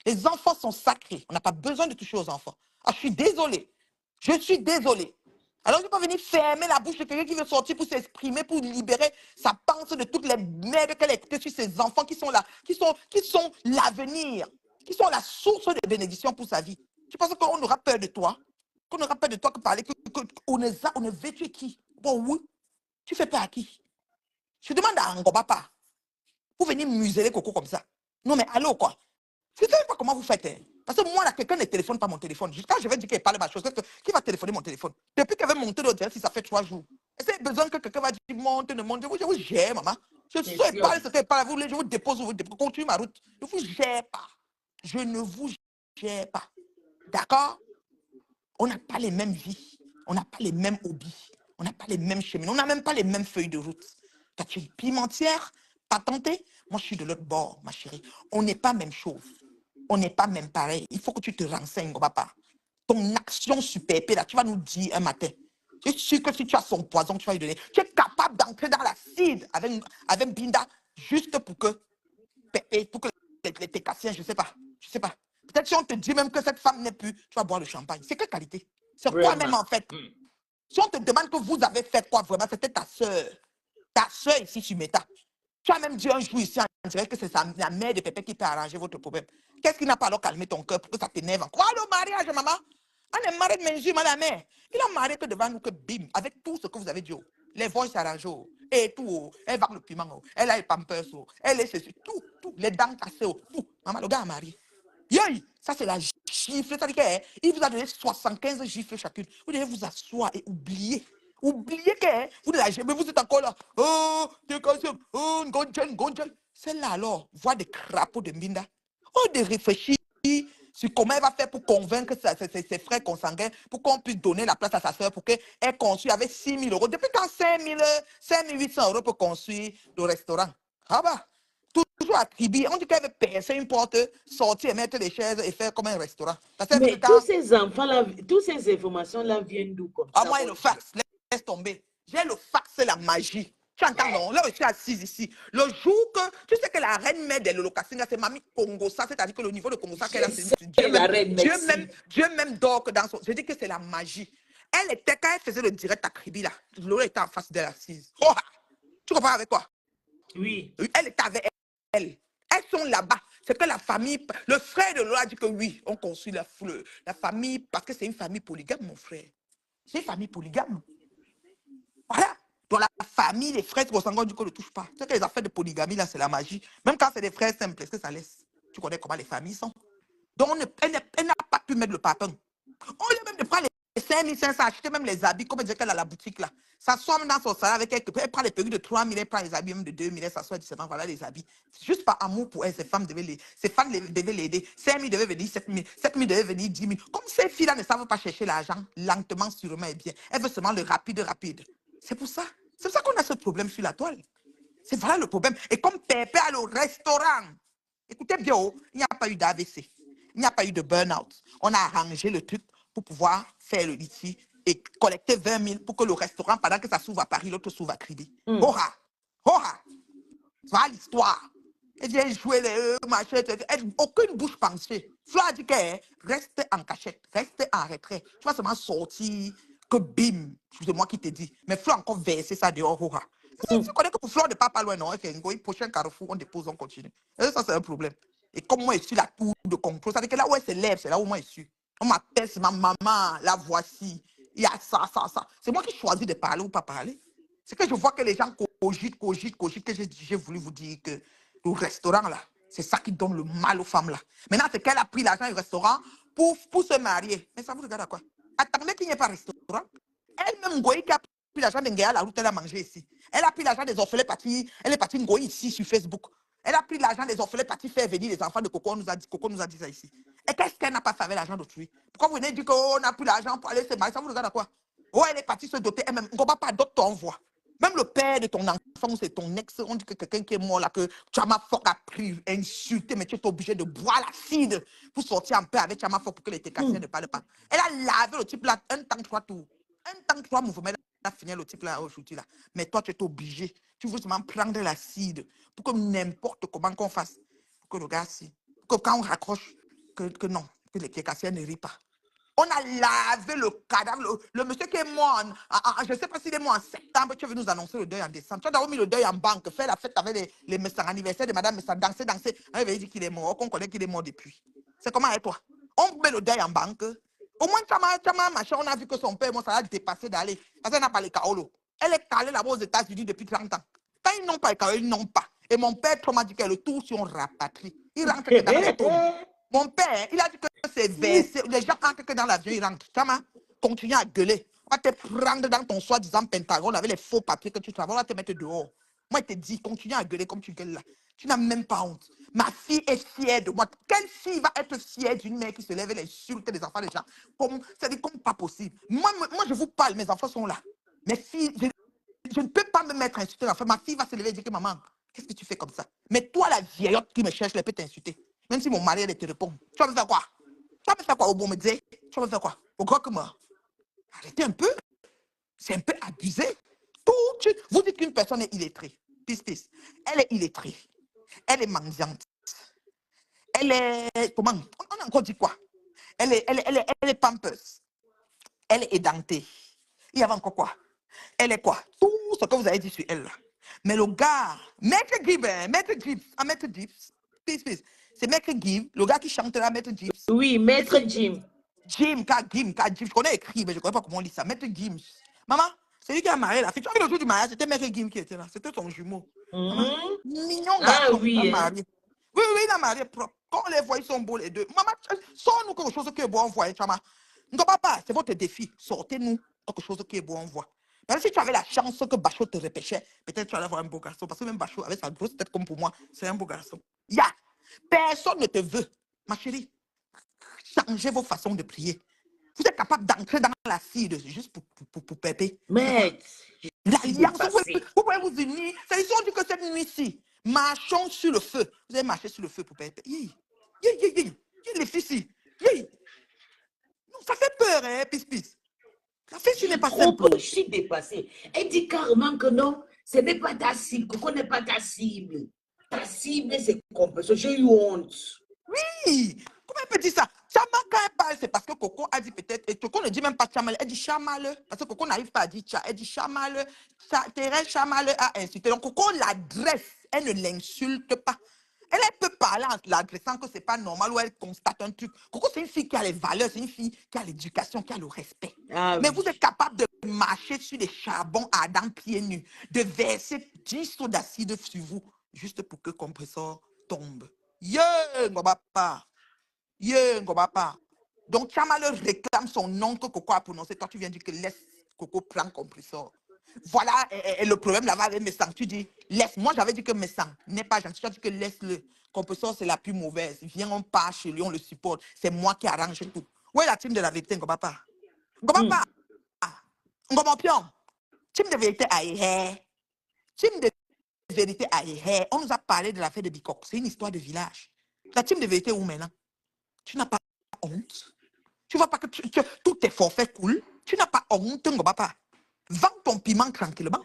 Les enfants sont sacrés. On n'a pas besoin de toucher aux enfants. Ah, je suis désolé. Je suis désolé. Alors, je ne peux pas venir fermer la bouche de quelqu'un qui veut sortir pour s'exprimer, pour libérer sa pensée de toutes les merdes qu'elle a écoutées sur ses enfants qui sont là, qui sont l'avenir, qui sont la source de bénédiction pour sa vie. Tu penses qu'on aura peur de toi? Qu'on aura peur de toi que parler, qu'on ne veut tuer qui? Bon, oui. Tu fais peur à qui? Je demande à Ngobapa pour venir museler Coco comme ça. Non, mais allô, quoi? Je ne sais pas comment vous faites. Hein. Parce que moi, là, quelqu'un ne téléphone pas mon téléphone. Quand je vais dire qu'elle parle ma chose, qui va téléphoner mon téléphone? Depuis qu'elle veut monter l'audience, si ça fait 3 jours. Est-ce qu'il y a besoin que quelqu'un va dire monte, ne monte? Je vous gère, maman. Je sais pas ce qu'elle parle. Je vous dépose, continue ma route. Je ne vous gère pas. Je ne vous gère pas. D'accord? On n'a pas les mêmes vies. On n'a pas les mêmes hobbies. On n'a pas les mêmes chemins. On n'a même pas les mêmes feuilles de route. Toi, tu es une pimentière, patentée. Moi, je suis de l'autre bord, ma chérie. On n'est pas même chose. On n'est pas même pareil. Il faut que tu te renseignes, papa. Ton action sur Pépé, là, tu vas nous dire un matin. Je suis sûr que si tu as son poison, tu vas lui donner. Tu es capable d'entrer dans l'acide avec Binda juste pour que Pépé, pour que les Técassiens, je ne sais pas. Je ne sais pas. Peut-être si on te dit même que cette femme n'est plus, tu vas boire le champagne. C'est quelle qualité? C'est quoi même en fait? Si on te demande que vous avez fait quoi vraiment, c'était ta soeur. Ta soeur ici sur Meta. Tu as même dit un jour ici, on dirait que c'est la mère de Pépé qui peut arranger votre problème. Qu'est-ce qui n'a pas alors calmé ton cœur pour que ça t'énerve encore? Quoi le mariage, maman? On est marié de mesure, la mère. Il a marié que devant nous, que bim, avec tout ce que vous avez dit. Les voix s'arrangent. Et tout. Elle va le piment. Elle a les pampers. Elle est ceci. Tout. Les dents cassées. Tout. Maman, le gars a marié. Yoï, ça c'est la gifle. C'est-à-dire qu'il vous a donné 75 gifles chacune. Vous devez vous asseoir et oublier. Oubliez que vous ne l'avez jamais, vous êtes encore là. Oh, t'es cassé. Oh, Ngonjel. C'est là alors, voir des crapauds de Minda. Oh, de réfléchir sur comment elle va faire pour convaincre ses frères consanguins pour qu'on puisse donner la place à sa soeur pour qu'elle construise avec 6 000 euros. Depuis quand 5 800 euros pour construire le restaurant? Ah bah, toujours à Tribi. On dit qu'elle veut percer une porte, sortir et mettre des chaises et faire comme un restaurant. Mais tous ces enfants-là, toutes ces informations-là viennent d'où comme ça? Ah, moi, et le fax, laisse tomber. J'ai le fax, c'est la magie. Tu entends, non? Là, je suis assise ici. Le jour que tu sais que la reine mère des locations, c'est Mamie Congo, ça, c'est-à-dire que le niveau de Congo, ça qu'elle a, c'est Dieu même dort que dans son. Je dis que c'est la magie. Elle était, quand elle faisait le direct à Kribi, là, Laura était en face d'elle assise. Oh, tu comprends avec quoi? Oui. Elle était avec elle. Elles sont là-bas. C'est que la famille, le frère de Laura dit que oui, on construit la famille parce que c'est une famille polygame, mon frère. C'est une famille polygame. Voilà. Dans la famille, les frères consanguins du coup ne touchent pas. C'est que les affaires de polygamie, là, c'est la magie. Même quand c'est des frères simples, est-ce que ça laisse? Tu connais comment les familles sont. Donc, elle n'a pas pu mettre le papin. On lui même de prendre les 5 500, acheter même les habits, comme elle disait qu'elle a la boutique là. S'assoit même dans son salon avec elle, elle prend les perruques de 3 000, elle prend les habits même de 2 000, elle s'assoit et voilà les habits. Juste par amour pour elle, ces femmes devaient l'aider. 5 000 devaient venir 7 000, 7 000 devaient venir 10 000. Comme ces filles-là ne savent pas chercher l'argent, lentement, sûrement et bien. Elle veut seulement le rapide. C'est pour ça. C'est pour ça qu'on a ce problème sur la toile. C'est voilà le problème. Et comme Pépé a le restaurant, écoutez bien, il n'y a pas eu d'AVC. Il n'y a pas eu de burn-out. On a arrangé le truc pour pouvoir faire le litige et collecter 20 000 pour que le restaurant, pendant que ça s'ouvre à Paris, l'autre s'ouvre à Kribi. Hora! Voilà l'histoire. Elle vient jouer les machins. Aucune bouche pensée. Flo a dit que reste en cachette, reste en retrait. Tu vas seulement sortir que bim. C'est moi qui te dis. Mais Flo a encore versé ça dehors. Hora. Tu connais que pour Flo, on n'est pas loin, non? Prochain carrefour, on dépose, on continue. Et ça, c'est un problème. Et comme moi, je suis la tour de contrôle, ça veut dire que là où elle s'élève, c'est là où moi, je suis. On m'appelle, c'est ma maman, la voici. Il y a ça. C'est moi qui choisis de parler ou pas parler. C'est que je vois que les gens cogitent, que j'ai voulu vous dire que le restaurant, là, c'est ça qui donne le mal aux femmes, là. Maintenant, c'est qu'elle a pris l'argent du restaurant pour se marier. Mais ça vous regarde à quoi? Attendez qu'il n'y ait pas de restaurant. Elle-même, Ngoï, qui a pris l'argent de Nguéa, la route, elle a mangé ici. Elle a pris l'argent des orphelins partis. Elle est partie Ngoï ici sur Facebook. Elle a pris l'argent des orphelins partis faire venir les enfants de Coco. Coco nous a dit ça ici. Et qu'est-ce qu'elle n'a pas fait avec l'argent d'autrui? Pourquoi vous venez dire qu'on a pris l'argent pour aller se marier? Ça vous regarde à quoi? Oh, elle est partie se doter elle-même. On ne comprend pas d'autres t'envoie. Même le père de ton enfant, c'est ton ex, on dit que quelqu'un qui est mort là, que Chama Fok a pris, insulté, mais tu es obligé de boire l'acide pour sortir en paix avec Chama Fok pour que les Técassiens ne parlent pas. Elle a lavé le type là, un temps, 3 tours. Un temps, 3 mouvements, elle a fini le type là aujourd'hui là. Mais toi, tu es obligé. Tu veux seulement prendre l'acide pour que n'importe comment qu'on fasse. Pour que le gars, si. Pour que quand on raccroche, que non, que les Técassiens ne rient pas. On a lavé le cadavre. Le monsieur qui est mort, je ne sais pas s'il est mort en septembre, tu veux nous annoncer le deuil en décembre. Tu as d'abord mis le deuil en banque, faire la fête avec les messins anniversaires de madame Messa, danser. On avait dit qu'il est mort, qu'on connaît qu'il est mort depuis. C'est comment avec toi? On met le deuil en banque. Au moins, Chama, machin, on a vu que son père, ça a dépassé d'aller. Parce qu'elle n'a pas les kaolo. Elle est calée là-bas aux États-Unis depuis 30 ans. Quand ils n'ont pas les kaolo, ils n'ont pas. Et mon père, trop m'a dit que le tour si on rapatrie. Il rentre que dans la tombe. Mon père, il a dit que c'est versé. Les gens rentrent que dans l'avion, ils rentrent. Chama, continue à gueuler. On va te prendre dans ton soi-disant Pentagone avec les faux papiers que tu travailles. On va te mettre dehors. Moi, je te dis, continue à gueuler comme tu gueules là. Tu n'as même pas honte. Ma fille est fière de moi. Quelle fille va être fière d'une mère qui se lève et insulte des enfants des gens? C'est comme pas possible. Moi, je vous parle, mes enfants sont là. Mes filles, je ne peux pas me mettre à insulter l'enfant. Ma fille va se lever et dire que maman, qu'est-ce que tu fais comme ça? Mais toi, la vieillotte qui me cherche, elle peut t'insulter. Même si mon mari, elle te répond. Tu vas me faire quoi? Tu vas me faire quoi au bon me dire? Tu vas me faire quoi? Au grand que moi? Arrêtez un peu. C'est un peu abusé. Vous dites qu'une personne est illettrée. Pisse. Elle est illettrée. Elle est mendiante. Elle est... Comment? On encore dit quoi? Elle est pampers. Elle est édentée. Il y avait encore quoi? Elle est quoi? Tout ce que vous avez dit sur elle là. Mais le gars, Maître Gibbs, Maître Gibbs, peace. C'est Maître Gibbs, le gars qui chante là, Maître Gibbs. Oui, Maître Jim. Jim, je connais écrit, mais je ne connais pas comment on lit ça. Maître Gims. Maman, c'est lui qui a marié la fille. Tu as vu le jour du mariage, c'était Maître Gims qui était là. C'était son jumeau. Maman, mignon garçon, il a Oui, hein. marié. Oui, il a marié propre. Quand on les voit, ils sont beaux les deux. Maman, sors-nous quelque chose qui est beau, on voit. Non, papa, c'est votre défi. Sortez-nous quelque chose qui est beau, on voit. Même si tu avais la chance que Bachot te repêchait, peut-être tu allais avoir un beau garçon. Parce que même Bachot, avec sa grosse tête comme pour moi, c'est un beau garçon. Personne ne te veut. Ma chérie, changez vos façons de prier. Vous êtes capable d'entrer dans l'acide juste pour péper. Mais, L'alliance, vous pouvez vous unir. C'est ils ont dit que cette nuit-ci, marchons sur le feu. Vous allez marcher sur le feu pour péper. Les filles, non, ça fait peur, hein, pis. La fille, tu n'es pas simple. Je suis dépassée. Elle dit carrément que non, ce n'est pas ta cible, Coco n'est pas ta cible. Ta cible, c'est compétition. J'ai eu honte. Oui, comment elle peut dire ça? Chama, quand elle parle, c'est parce que Coco a dit peut-être, et Coco ne dit même pas Chamal, elle dit Chamal, parce que Coco n'arrive pas à dire Cha, elle dit Chamal, Thérèse Chamal a insulté. Donc Coco l'adresse, elle ne l'insulte pas. Elle peut parler en l'agressant que c'est pas normal ou elle constate un truc. Coco, c'est une fille qui a les valeurs, c'est une fille qui a l'éducation, qui a le respect. Mais vous êtes capable de marcher sur des charbons ardents pieds nus, de verser 10 seaux d'acide sur vous, juste pour que le compresseur tombe. Ngobapa. Donc, Chamal réclame son nom que Coco a prononcé. Toi, tu viens dire que laisse Coco prendre compresseur. Voilà et le problème là-bas avec mes sangs. Tu dis, laisse. Moi, j'avais dit que mes sangs n'est pas gentil. Tu as dit que laisse-le. Compresseur, c'est la plus mauvaise. Viens, on part chez lui, on le supporte. C'est moi qui arrange tout. Où est la team de la vérité, Ngobapa? Ngobapa. Ngomopion. Team de vérité à Ehe. Team de vérité à Ehe. On nous a parlé de l'affaire de Bikok. C'est une histoire de village. La team de vérité où maintenant? Tu n'as pas honte. Tu vois pas que tous tes forfaits coulent. Tu n'as pas honte, Ngobapa. Vends ton piment tranquillement.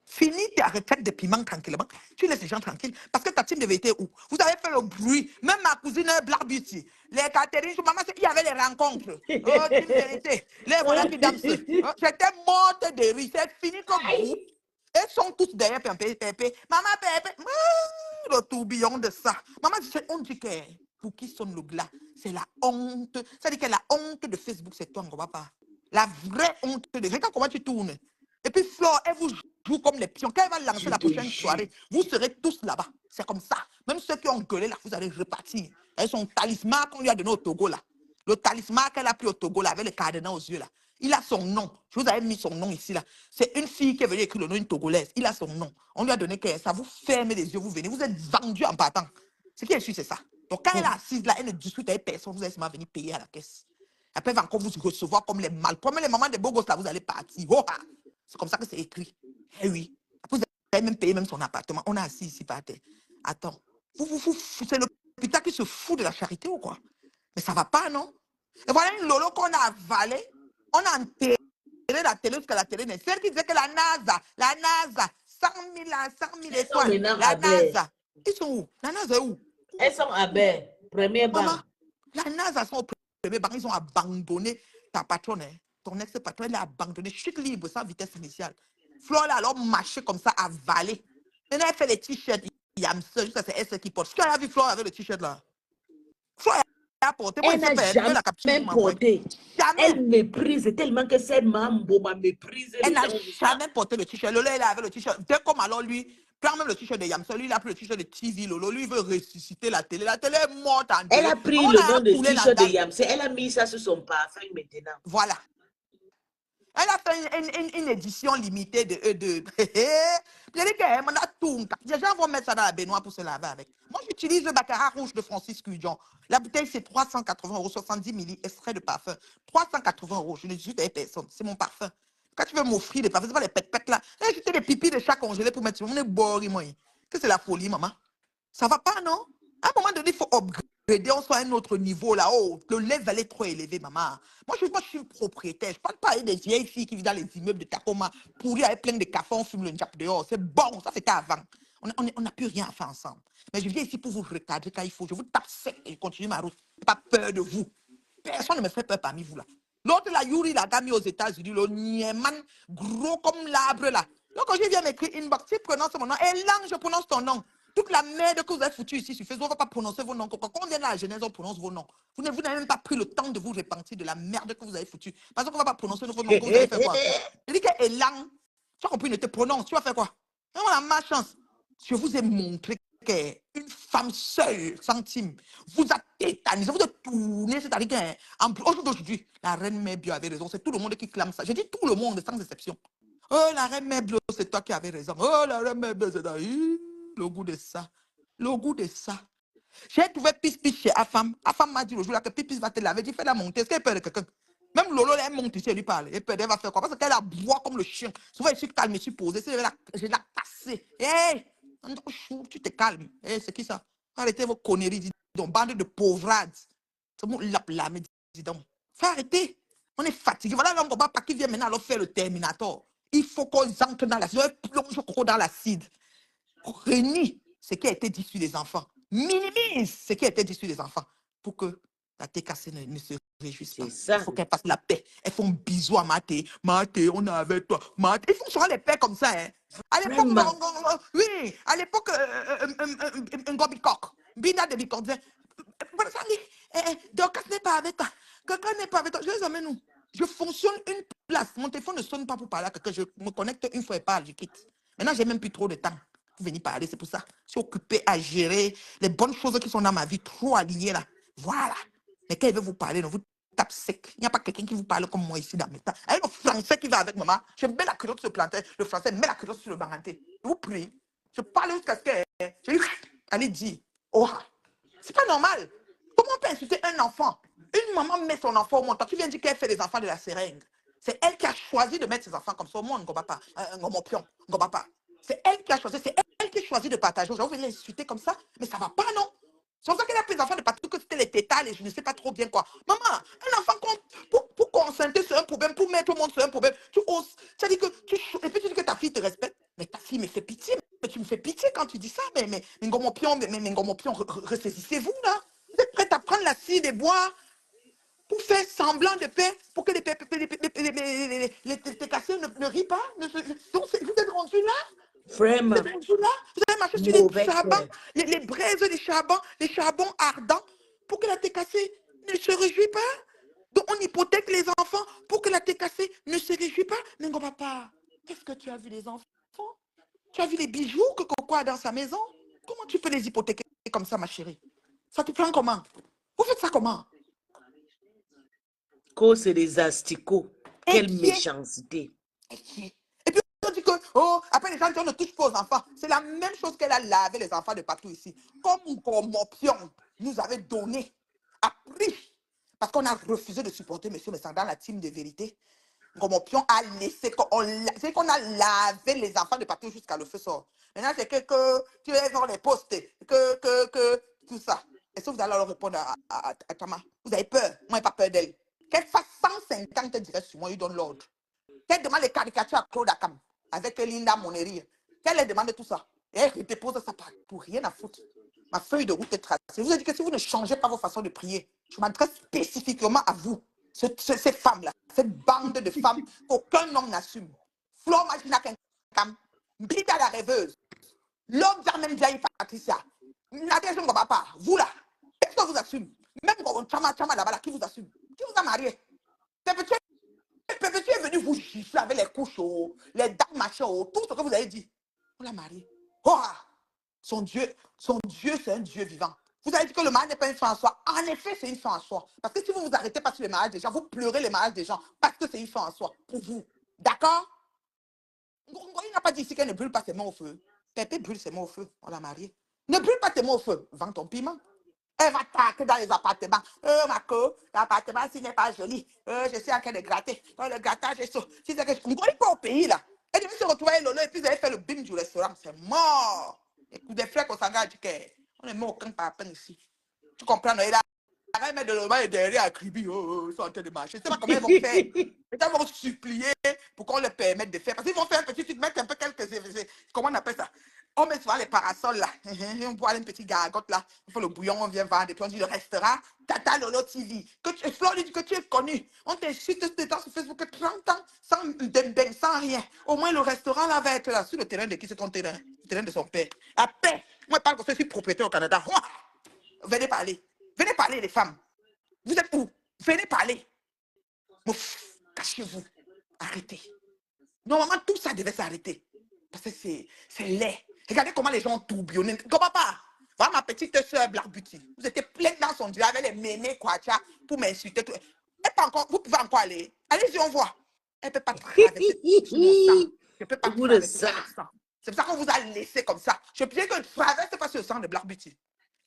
Finis ta retraite de piment tranquillement. Tu laisses les gens tranquilles. Parce que ta team de vérité où? Vous avez fait le bruit. Même ma cousine Black Beauty. Les Catherine, maman, il y avait les rencontres. Oh, team de vérité. Les voilà qui dansent. J'étais morte de rire. C'est fini comme groupe. Ils sont tous derrière Pépé. Maman, Pépé. Le tourbillon de ça. Maman, on dit que pour qui sonne le glas, c'est la honte. Ça dit que la honte de Facebook, c'est toi, Ngobapa. La vraie honte de... Regarde comment tu tournes. Et puis Flore, elle vous joue comme les pions. Quand elle va lancer la prochaine soirée, vous serez tous là-bas. C'est comme ça. Même ceux qui ont gueulé là, vous allez repartir. Elle son talisman qu'on lui a donné au Togo là. Le talisman qu'elle a pris au Togo là, avec le cadenas aux yeux là. Il a son nom. Je vous avais mis son nom ici là. C'est une fille qui est venue écrire le nom d'une Togolaise. Il a son nom. On lui a donné que ça vous ferme les yeux, vous venez. Vous êtes vendu en partant. Ce qui est sûr, c'est ça. Donc quand elle est assise là, elle ne discute avec personne. Vous allez seulement venir payer à la caisse. Après, elle va encore vous recevoir comme les mâles. Comme les mamans des beaux gosses là, vous allez partir. Oh, ah. C'est comme ça que c'est écrit. Eh oui. Après, vous avez même payé même son appartement. On est assis ici par terre. Attends. C'est l'hôpital qui se fout de la charité ou quoi? Mais ça va pas, non? Et voilà une lolo qu'on a avalée. On a enterré la télé jusqu'à la télé. Celle qui disait que la NASA, 100 000 étoiles. La NASA. Ils sont où? La NASA est où? Elles sont à Baie, premier banc. La NASA sont au premier banc. Ils ont abandonné ta patronne. Hein. Ton ex-patron, elle a abandonné. Chute libre, sans vitesse initiale. Flore, là, alors, marché comme ça, avalé. Maintenant, elle fait les t-shirts. Yamse, juste c'est elle qui porte. Est-ce qu'elle a vu Flore avec le t-shirt là? Flore, elle a porté. Moi, Elle n'a jamais porté. Jamais. Elle méprise tellement que cette mambo m'a méprisé. Elle n'a jamais porté le t-shirt. Lolo, elle avait le t-shirt. Dès comme alors, lui, prends même le t-shirt de Yamse. Lui, il a pris le t-shirt de TV. Lolo, lui, il veut ressusciter la télé. La télé est morte en télé. Elle a pris le nom de t-shirt de Yamse. Elle a mis ça sur son parfum maintenant. Voilà. Elle a fait une édition limitée de... Les gens vont mettre ça dans la baignoire pour se laver avec. Moi, j'utilise le baccarat rouge de Francis Cujon. La bouteille, c'est 380 €, 70 ml, extrait de parfum. 380 €. Je ne discute avec personne. C'est mon parfum. Quand tu veux m'offrir des parfums, c'est pas les pètes là. J'ai acheté des pipis de chat congelés pour mettre sur mon nez. Que c'est la folie, maman. Ça va pas, non? À un moment donné, il faut upgrader, on soit à un autre niveau là. Oh, le level est trop élevé, maman. Moi, je suis propriétaire. Je parle pas des vieilles filles qui vivent dans les immeubles de Tacoma, pourris avec plein de cafés, on fume le njap dehors. C'est bon, ça c'était avant. On n'a plus rien à faire ensemble. Mais je viens ici pour vous recadrer quand il faut. Je vous tape sec et je continue ma route. Pas peur de vous. Personne ne me fait peur parmi vous là. L'autre, la Yuri, la gamme aux États-Unis, le Nieman, gros comme l'arbre là. Donc, quand je viens m'écrire inbox, tu prononces mon nom. Et là, je prononce ton nom. Toute la merde que vous avez foutue ici sur Facebook, on ne va pas prononcer vos noms. Quand on vient à la Genèse, on prononce vos noms. Vous n'avez même pas pris le temps de vous repentir de la merde que vous avez foutue. Parce qu'on ne va pas prononcer vos noms, que vous allez faire quoi après? Je dis que Elan, tu as compris, ne te prononce, tu vas faire quoi? Et on a ma chance. Je vous ai montré qu'une femme seule, centime, vous a tétanisé, vous a tourné, c'est-à-dire qu'aujourd'hui, la reine Mère Bio avait raison, c'est tout le monde qui clame ça. Je dis tout le monde, sans exception. Oh, la reine Mère Bio, c'est toi qui avais raison. Oh, la reine Mère Bio, c'est toi. Le goût de ça. Le goût de ça. J'ai trouvé Pis chez Afam. Afam m'a dit le jour là que Pis va te laver. J'ai fait la monter. Est-ce qu'elle peur de quelqu'un? Même Lolo, elle monte ici, elle lui parle. Elle va faire quoi? Parce qu'elle aboie comme le chien. Souvent, je suis calme, je suis posé. Je l'ai cassé. Hé! Tu te calmes. Hé, c'est qui ça? Arrêtez vos conneries, dis donc. Bande de pauvrades. C'est bon, là, mais dis donc. Faut arrêter. On est fatigué. Voilà l'homme pas qui vient maintenant alors faire le Terminator. Il faut qu'on entre dans l'acide. On plonge dans l'acide. Renie ce qui a été dit sur les enfants. Minimise ce qui a été dit sur les enfants. Pour que la TKC ne se réjouisse pas. Il faut qu'elle fasse la paix. Elles font bisous à Maté. Maté, on est avec toi. Maté. Ils font souvent les paix comme ça. Hein. À l'époque, oui, à l'époque, un gobicoq. Bina de Bicoq disait, Dorcas n'est pas avec toi. Quelqu'un n'est pas avec toi. Je les amène où? Je fonctionne une place. Mon téléphone ne sonne pas pour parler à quelqu'un. Je me connecte une fois et parle, je quitte. Maintenant, j'ai même plus trop de temps pour venir parler. C'est pour ça. Je suis occupé à gérer les bonnes choses qui sont dans ma vie, trop alignées là. Voilà. Mais quand il veut vous parler, non, vous tape sec. Il n'y a pas quelqu'un qui vous parle comme moi ici dans mes temps. Avec le français qui va avec maman, je mets la culotte sur le plantain. Le français met la culotte sur le baranté. Je vous prie. Je parle jusqu'à ce que. Je dis, allez, dis. Oh, c'est pas normal. Comment on peut insulter un enfant? Une maman met son enfant au monde. Tu viens dire qu'elle fait des enfants de la seringue. C'est elle qui a choisi de mettre ses enfants comme ça au monde, papa. Papa. C'est elle qui a choisi. C'est elle qui choisit de partager. Vous venez l'insulter comme ça, mais ça va pas, non? C'est pour ça qu'elle a pris les enfants de partout, que c'était les tétales et je ne sais pas trop bien quoi. Maman, un enfant, pour consentir sur un problème, pour mettre au monde sur un problème, tu oses. Tu as dit que et puis tu dis que ta fille te respecte. Mais ta fille me fait pitié. Mais tu me fais pitié quand tu dis ça. Mais Ngomopion, ressaisissez-vous là. Vous êtes prête à prendre la scie des bois pour faire semblant de paix, pour que les cassés ne rient pas. Donc, vous êtes rendu là. Vraiment. Vous êtes rendu là. Vous avez marché sur les charbons, les braises des charbons ardents, pour que la TKC ne se réjouit pas. Donc, on hypothèque les enfants pour que la TKC ne se réjouit pas. Mais non, papa, est-ce que tu as vu les enfants? Tu as vu les bijoux que Coco a dans sa maison? Comment tu peux les hypothéquer comme ça, ma chérie? Ça te prend comment? Vous faites ça comment? C'est des asticots. Quelle méchanceté. Et puis on dit que, oh, après les gens disent on ne touche pas aux enfants. C'est la même chose qu'elle a lavé les enfants de partout ici. Comme Gomopion nous avait donné, appris, parce qu'on a refusé de supporter M. Messan dans la team de vérité. Gomopion a laissé, c'est qu'on a lavé les enfants de partout jusqu'à le feu sort. Maintenant, c'est que tu es dans les postes, que tout ça. Est-ce que vous allez leur répondre à Tama? Vous avez peur? Moi, je n'ai pas peur d'elle. Qu'elle fasse 150 directs sur moi, il donne l'ordre. Qu'elle demande les caricatures à Claude Akam avec Linda Monnerie. Qu'elle leur demande tout ça. Et elle dépose ça pour rien à foutre. Ma feuille de route est tracée. Je vous ai dit que si vous ne changez pas vos façons de prier, je m'adresse spécifiquement à vous, ces femmes-là, cette bande de femmes qu'aucun homme n'assume. Flore Magina Kenkam, Bida la rêveuse, l'homme Jermaine Diaye Patricia, Nadia Jongo Papa, vous là, est-ce que vous assumez? Même Chama là-bas, qui vous assume? Qui vous a marié? Pépé, tu es venu vous gifler avec les couches, les dames machin, tout ce que vous avez dit. On l'a marié. Oh, son Dieu, c'est un Dieu vivant. Vous avez dit que le mariage n'est pas une fin en soi. En effet, c'est une fin en soi. Parce que si vous vous arrêtez pas sur les mariages des gens, vous pleurez les mariages des gens parce que c'est une fin en soi pour vous. D'accord? Il n'a pas dit ici qu'elle ne brûle pas ses mains au feu. Pépé brûle ses mains au feu. On l'a marié. Ne brûle pas tes mains au feu. Vends ton piment. Elle va taquer dans les appartements. Ma co, l'appartement, s'il n'est pas joli. Je suis en train de gratter. Dans le grattage, si c'est que je ne connais pas au pays, là. Elle devait se retrouver à Lolo et puis elle fait le bim du restaurant. C'est mort. Écoute, des frères qu'on s'engage, on ne met aucun papin ici. Tu comprends, non? Elle met de l'eau et derrière à cribi. Ils sont en train de marcher. C'est pas comment ils vont faire. Ils vont supplier pour qu'on leur permette de faire. Parce qu'ils vont faire un petit truc, mettre un peu quelques. Comment on appelle ça? On met souvent les parasols là. On boit une petite gargote là. On fait le bouillon, on vient vendre. Et puis on dit le restaurant Tata Lolo TV. Floride, que tu es connu. On t'insulte sur Facebook 30 ans sans dembeng, sans rien. Au moins le restaurant là va être là. Sur le terrain de qui c'est ton terrain? Le terrain de son père. La paix. Moi, je parle que je suis propriétaire au Canada. Venez parler. Venez parler, les femmes. Vous êtes où? Venez parler. Mouf, cachez-vous. Arrêtez. Normalement, tout ça devait s'arrêter. Parce que c'est laid. Regardez comment les gens ont tourbillonné. Comment pas? Voilà ma petite soeur Blackbuty. Vous étiez pleine dans son dieu avec les mémés Kwacha pour m'insulter. Elle peut encore, vous pouvez encore aller. Allez-y, on voit. Elle ne peut pas traverser mon sang. Je ne peux pas Au bout de traverser ça. son sang. C'est pour ça qu'on vous a laissé comme ça. Je peux dire que ne traverse pas sur le sang de Blackbuty.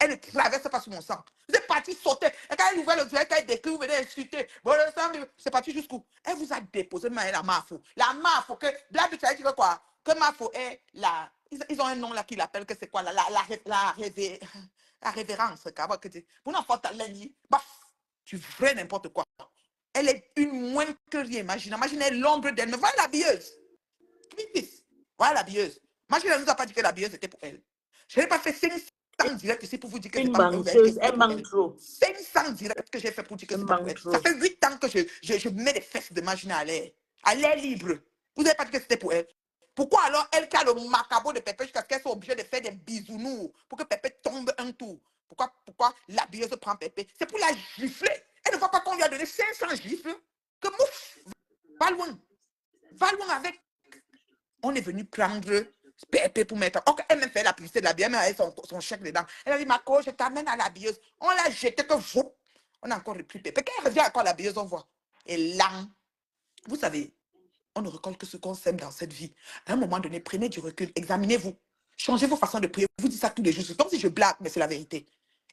Elle ne traverse pas sur mon sang. Vous êtes parti sauter. Et quand elle ouvrait le duel, quand elle décrit, vous venez insulter. Bon, le sang, c'est parti jusqu'où? Elle vous a déposé la Mafo. La Mafo, que Blackbuty a dit que quoi? Que Mafo est la. Ils ont un nom là qui l'appelle, que c'est quoi? La révérence. Vous n'en faites pas lundi. Baf, tu ferais n'importe quoi. Elle est une moins que rien. Imaginez l'ombre d'elle. Mais voilà l'habilleuse. Voilà l'habilleuse. Imagine, elle ne nous a pas dit que l'habilleuse était pour elle. Je n'ai pas fait 500 directs ici pour vous dire que c'est Une pas pour menteuse, elle. elle manque trop. 500 directs que j'ai fait pour dire que Elle c'est pas pour manque elle. trop. Ça fait 8 ans que je mets les fesses de Magina à l'air. À l'air libre. Vous n'avez pas dit que c'était pour elle. Pourquoi alors elle qui a le macabo de Pépé jusqu'à ce qu'elle soit obligée de faire des bisounours pour que Pépé tombe un tour? Pourquoi l'habilleuse prend Pépé? C'est pour la gifler. Elle ne voit pas qu'on lui a donné 500 gifles. Que mouf, va loin. Va loin avec. On est venu prendre Pépé pour mettre. Ok, elle m'a fait la publicité de la bière, avec son chèque dedans. Elle a dit, Marco, je t'amène à la bieuse. On l'a jeté que vous. On a encore repris Pépé. Quand elle revient encore à la bieuse, on voit. Et là, vous savez, on ne récolte que ce qu'on sème dans cette vie. À un moment donné, prenez du recul, examinez-vous. Changez vos façons de prier. Vous dites ça tous les jours. C'est comme si je blague, mais c'est la vérité.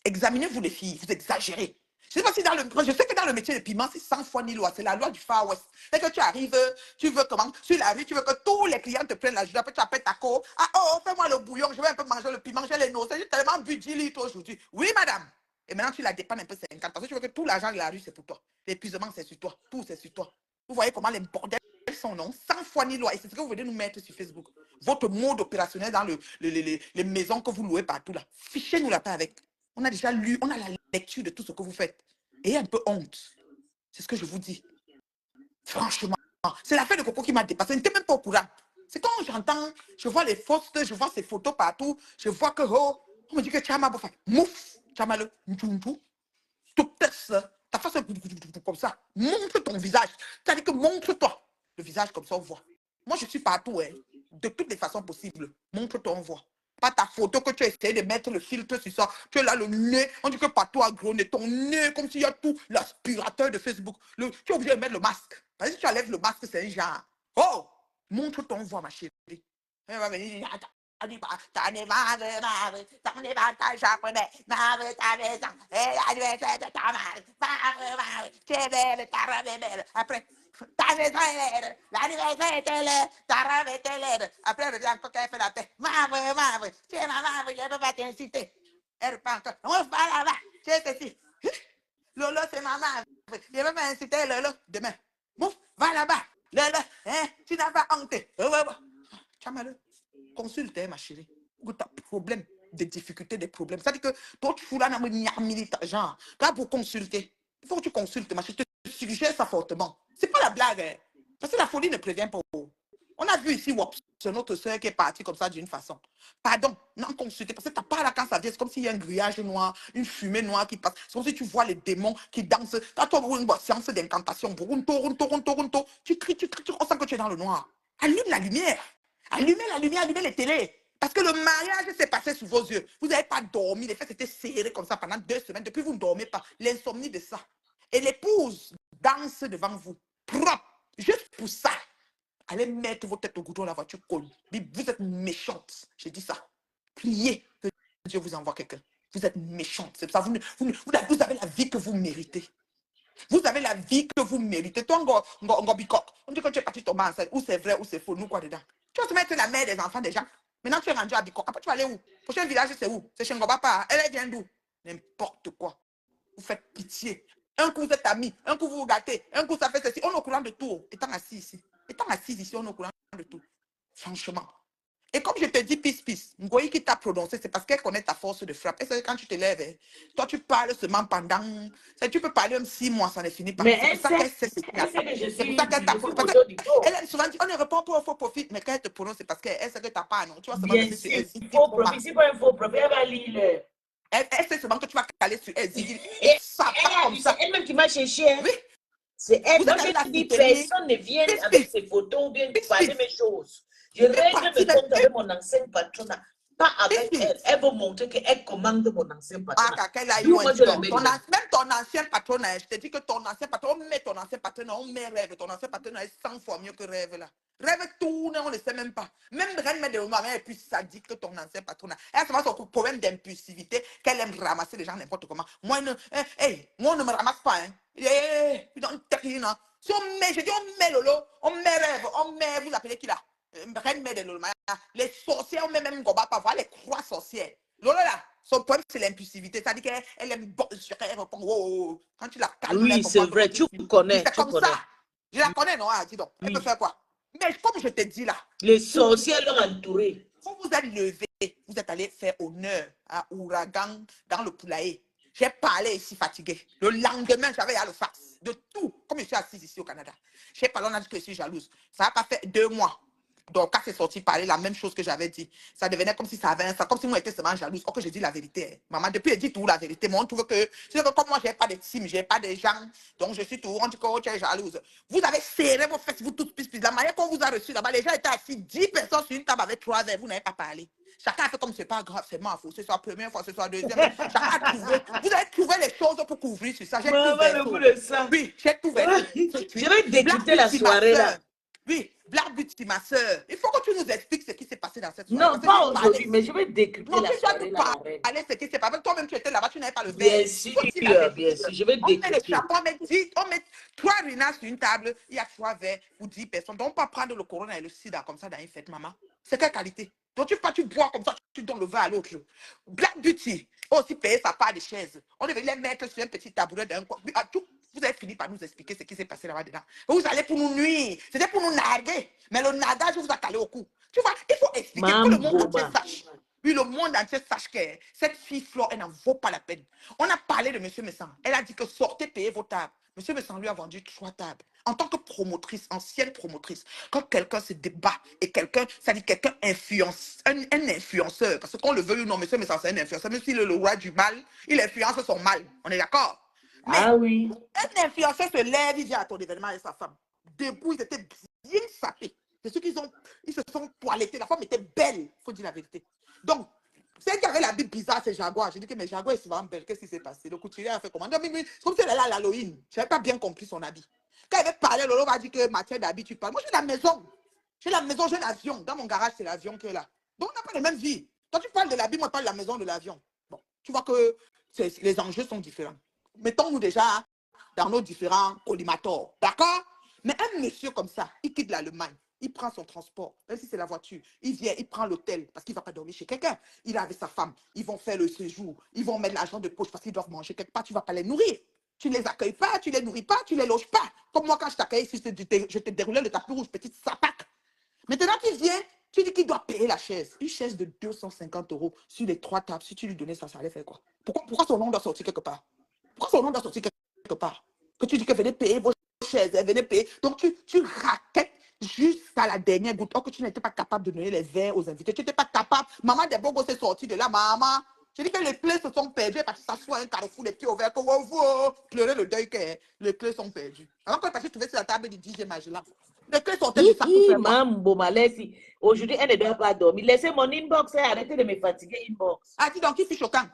Examinez-vous les filles, vous exagérez. Je sais pas si je sais que dans le métier de piment, c'est 100 fois ni loi. C'est la loi du Far West. Dès que tu arrives, tu veux comment? Sur la rue, tu veux que tous les clients te prennent la journée. Après, tu appelles ta co. Ah, oh, fais-moi le bouillon. Je vais un peu manger le piment. J'ai les nausées. J'ai tellement bu 10 litres aujourd'hui. Oui, madame. Et maintenant, tu la dépannes un peu 50. Parce que tu veux que tout l'argent de la rue, c'est pour toi. L'épuisement, c'est sur toi. Tout, c'est sur toi. Vous voyez comment les bordels sont, non? 100 fois ni loi. Et c'est ce que vous venez nous mettre sur Facebook. Votre mode opérationnel dans les maisons que vous louez partout là. Fichez-nous la paix avec. On a déjà lu, on a la lecture de tout ce que vous faites. Et un peu honte. C'est ce que je vous dis. Franchement, c'est l'affaire de Coco qui m'a dépassé. Je n'étais même pas au courant. C'est quand j'entends, je vois les fausses, je vois ces photos partout, je vois que, oh, on me dit que Tchama, mouf, Tchama le, tout ta face comme ça, montre ton visage. C'est-à-dire que montre-toi le visage comme ça, on voit. Moi, je suis partout, hein, de toutes les façons possibles. Montre-toi, on voit. Pas ta photo que tu essaies de mettre le filtre sur ça. Tu es là, le nez. On dit que partout a gros nez. Ton nez, comme s'il y a tout. L'aspirateur de Facebook. Tu es obligé de mettre le masque. Parce que si tu enlèves le masque, c'est un genre. Oh! Montre ton voix, ma chérie. Elle va venir. T'en es marre, t'en es marre, t'as japonais, marre, ta maison, et l'anniversaire de ta mère, tu es belle, ta robe est belle. Après, ta maison est laide, l'anniversaire était laid, ta robe était laide. Après, elle revient encore qu'elle fait la paix. Marre, tu es ma marre, je ne peux pas t'inciter. Elle reprend encore, on va là-bas, tu es ceci. Lolo, c'est ma marre, je ne peux pas inciter Lolo demain. Mouf, va là-bas. Lolo, hein, tu n'as pas honte. Chamalo. Consulte, ma chérie. Tu as problème, des difficultés, des problèmes. Ça dit que toi, tu fous là, genre, là, pour consulter, il faut que tu consultes, ma chérie. Je te suggère ça fortement. C'est pas la blague, hein. Parce que la folie ne prévient pas. On a vu ici, c'est notre soeur qui est partie comme ça d'une façon. Pardon, non consulter, parce que tu n'as pas là quand ça vient, c'est comme s'il y a un grillage noir, une fumée noire qui passe. C'est comme si tu vois les démons qui dansent. Quand tu as une séance d'incantation, tu cries, on sent que tu es dans le noir. Allume la lumière. Allumez la lumière, allumez les télés. Parce que le mariage s'est passé sous vos yeux. Vous n'avez pas dormi. Les fesses étaient serrées comme ça pendant 2 semaines. Depuis, vous ne dormez pas. L'insomnie de ça. Et l'épouse danse devant vous. Propre. Juste pour ça. Allez mettre vos têtes au goudron, la voiture colle. Vous êtes méchante. J'ai dit ça. Priez que Dieu vous envoie quelqu'un. Vous êtes méchante. C'est ça. Vous avez la vie que vous méritez. Vous avez la vie que vous méritez. Toi, on dit que tu es parti tomber enceinte. Ou c'est vrai, ou c'est faux. Nous, quoi dedans? Tu vas te mettre la mère des enfants des gens. Maintenant, tu es rendu à Bicok. Après, tu vas aller où? Prochain village, c'est où? C'est chez Ngobapa. Elle vient d'où? N'importe quoi. Vous faites pitié. Un coup, vous êtes amis. Un coup, vous vous gâtez. Un coup, ça fait ceci. On est au courant de tout. Étant assis ici. On est au courant de tout. Franchement. Et comme je te dis, pisse, Ngoyi qui t'a prononcé, c'est parce qu'elle connaît ta force de frappe. Et c'est quand tu te lèves, hein, toi, tu parles seulement pendant. Tu peux parler même 6 mois, ça ne finit pas. Mais C'est pour ça qu'elle sait ce qu'il y a. elle sait que C'est pour ça qu'elle t'a je suis prononcé. Parce photo du qu'elle faux. aime souvent dire, on ne répond pas au faux profit, mais quand elle te prononce, c'est parce qu'elle sait que tu n'as pas, non. Tu vas seulement Bien rester sur sûr, elle, Ziggy faux Kuma. profil. C'est pas un faux profil, elle va lire. Elle sait seulement que tu vas caler sur elle, Ziggy. Et Et ça elle part a comme dit, c'est ça. elle-même qui m'a cherché. Hein. Oui, C'est elle. vous Moi, êtes allé la je dis, soutenir. personne ne vient avec Pisse, ses photos ou bien pisse, parler pisse. mes choses. Je Tu es règle parti mes même. comptes avec mon ancienne patronne. Pas avec Pisse. elle. Elle veut montrer qu'elle commande mon ancienne Ah, patronne. qu'elle aille D'où loin, moi, dis je la donc. mets dedans. Même ton ancien patron, je te dis que ton ancien patron, on met ton ancien patron, on met rêve. Ton ancien patron est 100 fois mieux que rêve là. Rêve tourne, on ne sait même pas. Même Reine met de maman est plus sadique que ton ancien patron. Elle a seulement son problème d'impulsivité, qu'elle aime ramasser les gens n'importe comment. Moi, moi, on ne me ramasse pas. Hein. Si on met, je dis, on met Lolo, on met rêve, on met, vous appelez qui là? Reine met de Lolo. Les sorcières, on met même Goba pas voir les croix sorcières. Lola là, son problème c'est l'impulsivité. C'est-à-dire qu'elle aime bon, elle répond, wow. Quand tu la calmes, elle Oui, c'est comprend que vrai. tu Tu finis. Oui, connais, c'est tu comme ça. connais. Je la connais, non? Ah, dis donc, elle peut Oui. faire quoi? Mais comme je te dis là, Les sorciers l'ont entouré. vous vous êtes levé, vous êtes allé faire honneur à Ouragan dans le poulailler. J'ai parlé ici fatigué. Le lendemain, j'avais à le fax de tout. Comme je suis assise ici au Canada. J'ai parlé, on a dit que je suis jalouse. Ça n'a pas fait 2 mois. Donc, quand c'est sorti parler la même chose que j'avais dit, ça devenait comme si ça avait un sens, comme si moi j'étais seulement jalouse. Or que j'ai dit la vérité. Hein. Maman, depuis, elle dit tout la vérité. Mais on trouve que, c'est que comme moi, je n'ai pas de team, je n'ai pas de gens, donc je suis tout, on dit que oh, tu es jalouse. Vous avez serré vos fesses, vous toutes, plus. La manière qu'on vous a reçu là-bas, les gens étaient assis, 10 personnes sur une table avec 3 verres, vous n'avez pas parlé. Chacun a fait comme c'est pas grave, c'est ma faute. Ce soit la première fois, ce soit la deuxième. Chacun a trouvé. Vous avez trouvé les choses pour couvrir sur ça. J'ai tout Maman, le bout versé. de ça. Oui, j'ai tout versé. Je vais Black décrypter la Beauty, ma soirée soeur. là. Oui, Black Beauty, ma soeur. Il faut que tu nous expliques ce qui s'est passé dans cette soirée. Non, Parce que pas j'ai parlé aujourd'hui, mais ici. je vais décrypter Non, la tu dois nous soirée là, la reine. parler ce qui s'est passé. Toi-même, tu étais là-bas, tu n'avais pas le verre. Bien Il sûr, faut dire la bien vérité. sûr. Je vais On met le décrypter. chapeau, on met 3 rinas sur une table, il y a 3 verres ou 10 personnes. Donc, on ne peut pas prendre le corona et le sida comme ça dans une fête, maman. C'est quelle qualité? Donc, tu bois comme ça, tu donnes le verre à l'autre. Black Beauty, aussi payer sa part de chaise. On devait les mettre sur un petit tabouret d'un coin. Vous avez fini par nous expliquer ce qui s'est passé là-bas dedans. Vous allez pour nous nuire. C'était pour nous narguer. Mais le nargage vous a calé au cou. Tu vois, il faut expliquer que le monde entier Mamboma. sache. Oui, le monde entier sache que cette fille Flore, elle n'en vaut pas la peine. On a parlé de M. Messan. Elle a dit que sortez, payez vos tables. M. Messan lui a vendu 3 tables. En tant que promotrice, ancienne promotrice, quand quelqu'un se débat et quelqu'un, ça dit quelqu'un influence, un influenceur, parce qu'on le veut ou non, M. Messan c'est un influenceur, même s'il est le roi du mal, il influence son mal. On est d'accord? Ah Mais oui. un influenceur se lève, il vient à ton événement avec sa femme. Debout, ils étaient bien sapés. C'est ceux ils se sont toilettés. La femme était belle, il faut dire la vérité. Donc, c'est qui avait la bite bizarre, c'est Jaguar. J'ai dit que mes Jaguar est souvent belle. Qu'est-ce qui s'est passé? Le couturier a fait comment? Non, mais c'est comme si elle allait à l'Halloween. Je n'avais pas bien compris son habit. Quand elle avait parlé, Lolo m'a dit que matière d'habit, tu parles. Moi, j'ai la maison. J'ai la maison, j'ai l'avion. Dans mon garage, c'est l'avion qui est là. Donc, on n'a pas les mêmes vies. Toi, tu parles de l'habit, moi, je parle de la maison, de l'avion. Bon, tu vois que les enjeux sont différents. Mettons-nous déjà dans nos différents collimateurs. D'accord? Mais un monsieur comme ça, il quitte l'Allemagne. Il prend son transport, même si c'est la voiture. Il vient, il prend l'hôtel parce qu'il ne va pas dormir chez quelqu'un. Il est avec sa femme. Ils vont faire le séjour. Ils vont mettre l'argent de poche parce qu'ils doivent manger quelque part. Tu ne vas pas les nourrir. Tu ne les accueilles pas, tu ne les nourris pas, tu ne les loges pas. Comme moi, quand je t'accueille, si je te déroulais le tapis rouge, petite sapac. Maintenant, tu viens, tu dis qu'il doit payer la chaise. Une chaise de 250 € sur les 3 tables. Si tu lui donnais ça, ça allait faire quoi? Pourquoi son nom doit sortir quelque part? Pourquoi son nom doit sortir quelque part? Que tu dis que venez payer vos chaises, venez payer. Donc, tu raquettes jusqu'à la dernière goutte. Or que tu n'étais pas capable de donner les verres aux invités. Tu n'étais pas capable. Maman Debogo s'est sortie de là. Maman, je dis que les clés se sont perdues parce que ça soit un carrefour, les pieds ouverts. Que vous pleurez le deuil que les clés sont perdues. Alors que parce que tu trouvais sur la table du 10e âge là. Les clés sortaient du sac pour faire quoi? Mamboma, laissez. Aujourd'hui, elle ne doit pas dormir. Laissez mon inbox et arrêtez de me fatiguer, inbox. Ah, dis donc, qui fiche au camp?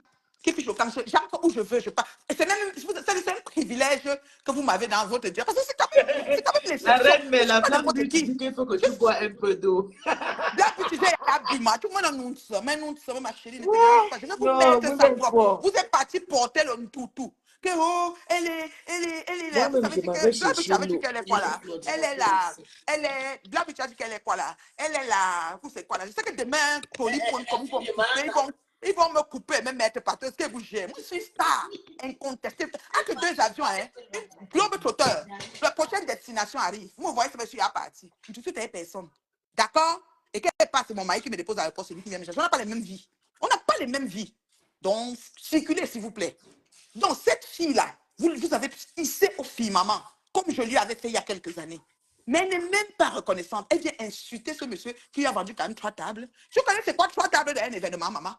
Qui fiche au camp? J'entre où je veux, je pars. Et c'est même un privilège que vous m'avez dans votre dire. Parce que c'est quand même La l'exception. reine, mais Je ne suis la pas flamme n'importe but dit qui. qu'il faut que tu bois un peu d'eau. Là, tu sais, Abima, tout le monde annonce, mais non, ma chérie, ne te dérange pas. Je vais vous Non, mettre vous ça êtes propre. fort. Vous êtes parti porter le toutou. Que oh, elle est là. Vous Moi-même, savez je dit m'en vais que, Blabucha chercher avait dit l'eau. qu'elle est Je quoi vais là? Elle est flotter là. ici. Blabucha a dit qu'elle est quoi là? Elle est là. Vous savez quoi là? Je sais que demain, Toli.com, ils vont me couper, me mettre partout. Est-ce que vous gérez? Moi, je suis star, incontestable. Ah, que 2 avions, hein? Une Globetrotter. La prochaine destination arrive. Vous me voyez, je suis à partir. Je suis personne. D'accord? et qu'elle passe, c'est mon mari qui me dépose à l'aéroport, c'est lui qui vient me chercher. On n'a pas les mêmes vies. On n'a pas les mêmes vies. Donc, circulez, s'il vous plaît. Donc, cette fille-là, vous avez hissé au firmament, comme je lui avais fait il y a quelques années. Mais elle n'est même pas reconnaissante. Elle vient insulter ce monsieur qui lui a vendu quand même 3 tables. Je connais c'est quoi 3 tables d'un événement, maman?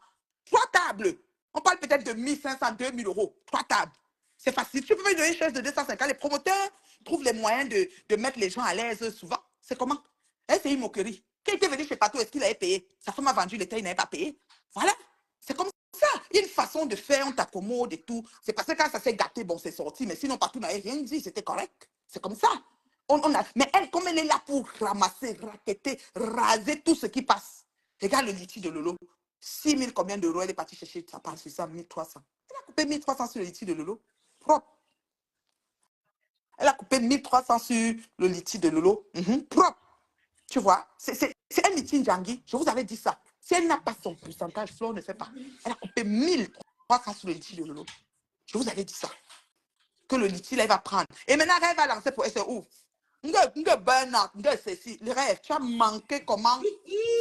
3 tables. On parle peut-être de 1500, 2000 euros. 3 tables. C'est facile. Tu peux me donner une chaise de 250. Les promoteurs trouvent les moyens de mettre les gens à l'aise souvent. C'est comment? Elle, c'est une moquerie. Quand il était venu chez Pato, est-ce qu'il avait payé? Sa femme a vendu l'état, il n'avait pas payé. Voilà. C'est comme ça. Il y a une façon de faire, on t'accommode et tout. C'est parce que quand ça s'est gâté, bon, c'est sorti. Mais sinon, Pato n'avait rien dit. C'était correct. C'est comme ça. Mais elle, comme elle est là pour ramasser, raqueter, raser tout ce qui passe. Regarde le litige de Lolo. 6 000 combien d'euros elle est partie chercher? Ça passe sur ça, 1300. Elle a coupé 1300 sur le litige de Lolo. Propre. Elle a coupé 1300 sur le litige de Lolo. Propre. Tu vois, c'est un meeting Djangui. Je vous avais dit ça. Si elle n'a pas son pourcentage, Flo ne fait pas. Elle a coupé 1300 sur le litige de Lolo. Je vous avais dit ça. Que le litige, elle va prendre. Et maintenant, elle va lancer pour SEO. Le rêve, tu as manqué comment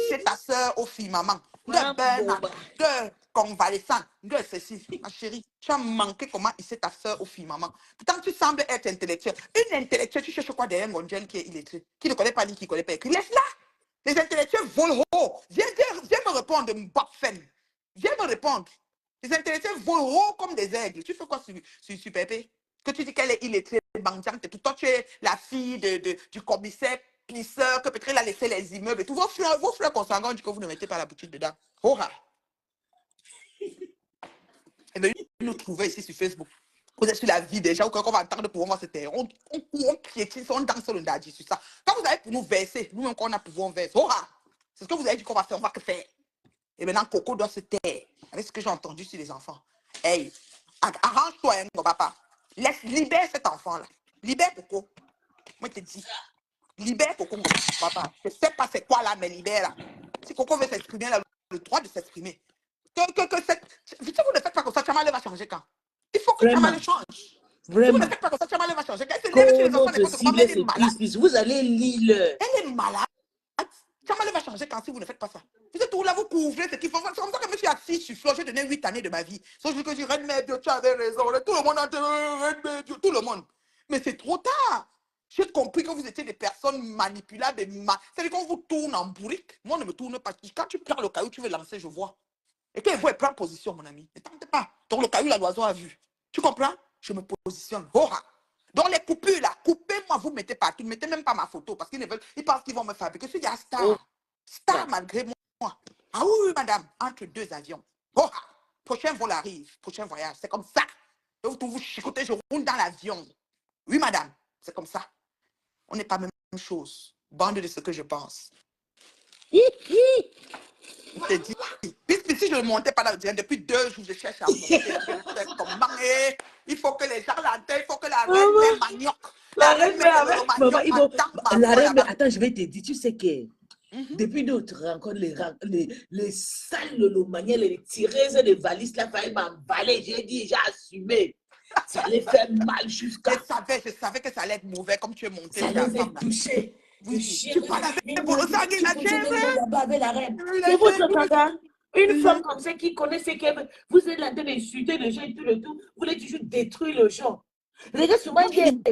c'est ta soeur au firmament. De convalescent. Ma chérie, tu as manqué comment c'est ta soeur au firmament. Pourtant, tu sembles être intellectuel. Une intellectuelle, tu cherches quoi derrière Mondial qui est illettré, qui ne connaît pas lire, qui ne connaît pas écrire. Laisse-la. Les intellectuels volent haut. Viens me répondre, Mbapfen. Viens me répondre. Les intellectuels volent haut comme des aigles. Tu fais quoi sur Pépé? Que tu dis qu'elle est illettrée, bandiante et tout. Toi, tu es la fille du commissaire plisseur, que peut-être elle a laissé les immeubles et tout. Vos fleurs consanguins, du coup, vous ne mettez pas la boutique dedans. Oh, et bien, nous trouver ici sur Facebook. Vous êtes sur la vie déjà, ou qu'on va entendre pour voir ce terre. On piétine, on danse le ndadji sur ça. Quand vous avez pour nous verser, nous-mêmes, qu'on a pour vous, on verse. Oh, c'est ce que vous avez dit qu'on va faire, on va que faire. Et maintenant, Coco doit se taire. Avec ce que j'ai entendu sur les enfants. Hey, arrange-toi, hein, mon papa. Libère cet enfant-là. Libère Coco. Moi, je te dis. Libère Coco, mon papa. Je ne sais pas c'est quoi là, mais libère là. Si Coco veut s'exprimer, elle a le droit de s'exprimer. Si vous ne faites pas comme ça, Chamale va changer quand? Il faut que Chamale change. Vraiment. Si vous ne faites pas comme ça, Chamale va changer. Elle se Quand lève sur les enfants, notre cible, elle est malade. vous allez lire. Elle est malade. Chamale va changer quand si vous ne faites pas ça. Vous êtes tout là, vous couvrez ce qu'il faut. C'est comme ça que je me suis assis sur Flo. J'ai donné 8 années de ma vie. Sauf que je dis, Reine Mère Dieu, tu avais raison. Tout le monde a dit, Reine Mère Dieu, tout le monde. Mais c'est trop tard. J'ai compris que vous étiez des personnes manipulables. C'est-à-dire qu'on vous tourne en bourrique. Moi, on ne me tourne pas. Quand tu prends le caillou, tu veux lancer, je vois. Et quand il voit, il prend position, mon ami. Ne tente pas. Donc, le caillou, là, l'oiseau a vu. Tu comprends? Je me positionne. Oh, donc, les coupures, là, coupez-moi, vous ne mettez pas. Tu ne mettez même pas ma photo parce qu'ils ne veulent. Ils pensent qu'ils vont me fabriquer. Je suis un star. Oh. Star malgré moi. Ah oui, madame, entre 2 avions. Oh, prochain vol arrive. Prochain voyage. C'est comme ça. Vous chicotez, je roule dans l'avion. Oui, madame. C'est comme ça. On n'est pas la même chose. Bande de ce que je pense. Je te dis, puisque si je ne montais pas là, depuis 2 jours, je cherche à monter. Comment il faut que les gens l'entendent, il faut que la reine mère manioc. La reine mère, attends, je vais te dire, tu sais que depuis notre rencontre, les salles de l'Omaniel, les tireuses de valises, là, fallait m'emballer. J'ai dit, j'ai assumé. Ça allait faire mal jusqu'à. Je savais que ça allait être mauvais comme tu es monté. Ça allait être touché. Oui, tu parles avec Borosangue, la reine. C'est votre tata. Une femme comme ça qui connaît ce qu'elle veut. Vous êtes là en train d'insulter les gens et tout le tout. Vous voulez toujours détruire les gens. Regarde sur moi, je suis une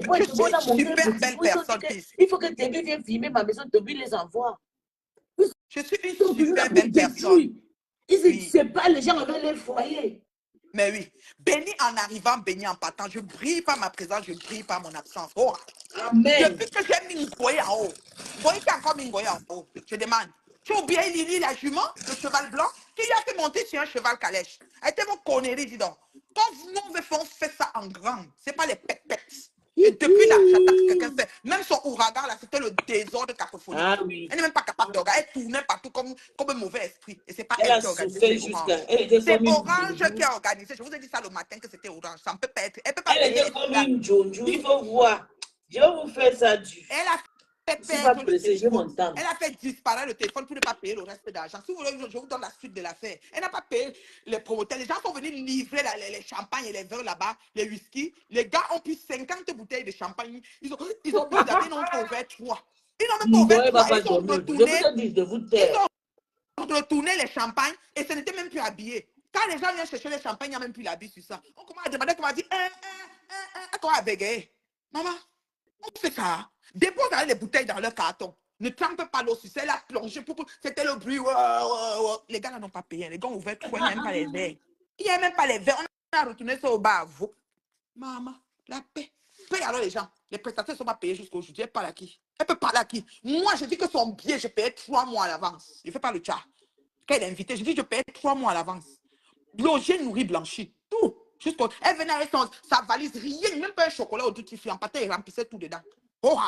super belle personne. Il faut que Tébu vienne filmer ma maison, Tébu les envoie. Je suis une super belle personne. C'est pas les gens avec les foyers. Mais oui, béni en arrivant, béni en partant. Je brille par ma présence, je brille par mon absence. Oh. Amen. Depuis que j'ai mis Ngoye en haut, Ngoye qui a encore mis Ngoye en haut, je demande, tu as oublié Lily, la jument, le cheval blanc, qui lui a fait monter sur un cheval calèche. Elle était mon connerie, dis donc. Quand nous on fait ça en grand, c'est pas les pet-pets. Et depuis là, j'attends que quelqu'un fait. Même son ouragan, là, c'était le désordre cacophonique. Ah oui. Elle n'est même pas capable d'organiser. Elle tournait partout comme un mauvais esprit. Et c'est pas elle qui a organisé. C'est Orange qui a organisé. Je vous ai dit ça le matin que c'était Orange. Ça ne peut pas être. Elle peut pas elle était comme une Jojo. Il faut voir. Je vais vous faire ça du. Elle a fait perdre le téléphone. Elle a fait disparaître le téléphone pour ne pas payer le reste d'argent. Si vous voulez, je vous donne la suite de l'affaire. Elle n'a pas payé les promoteurs. Les gens sont venus livrer les champagnes et les verres là-bas, les whisky. Les gars ont pris 50 bouteilles de champagne. Ils avaient une autre ouvert 3. Ils n'ont même pas ouvert Ngoé va 3. pas Ils ont dormir. Je vous retourné. ai dit de vous Ils taire. ont retourné les champagnes et ce n'était même plus habillé. Quand les gens viennent chercher les champagnes, il n'y a même plus l'habit sur ça. On commence à demander, comment dire, comment à bégayer. Maman, on fait ça. Dépose les bouteilles dans leur carton. Ne trempe pas l'eau sur ça, la plongée. C'était le bruit. Les gars n'ont pas payé. Les gars ont ouvert 3, il n'y a même pas les verres. Il n'y a même pas les verres. On a retourné ça au bas à vous. Maman, la paix. Paye alors les gens. Les prestataires ne sont pas payés jusqu'à aujourd'hui. Elle parle à qui? Elle peut parler à qui? Moi, je dis que son billet, je paye 3 mois à l'avance. Je ne fais pas le chat. Quand elle est invitée, je dis je paye 3 mois à l'avance. Loger, nourri, blanchi. Tout. Elle venait avec sa valise, rien, même pas un chocolat au duty free. En pâté, elle remplissait tout dedans. Oh,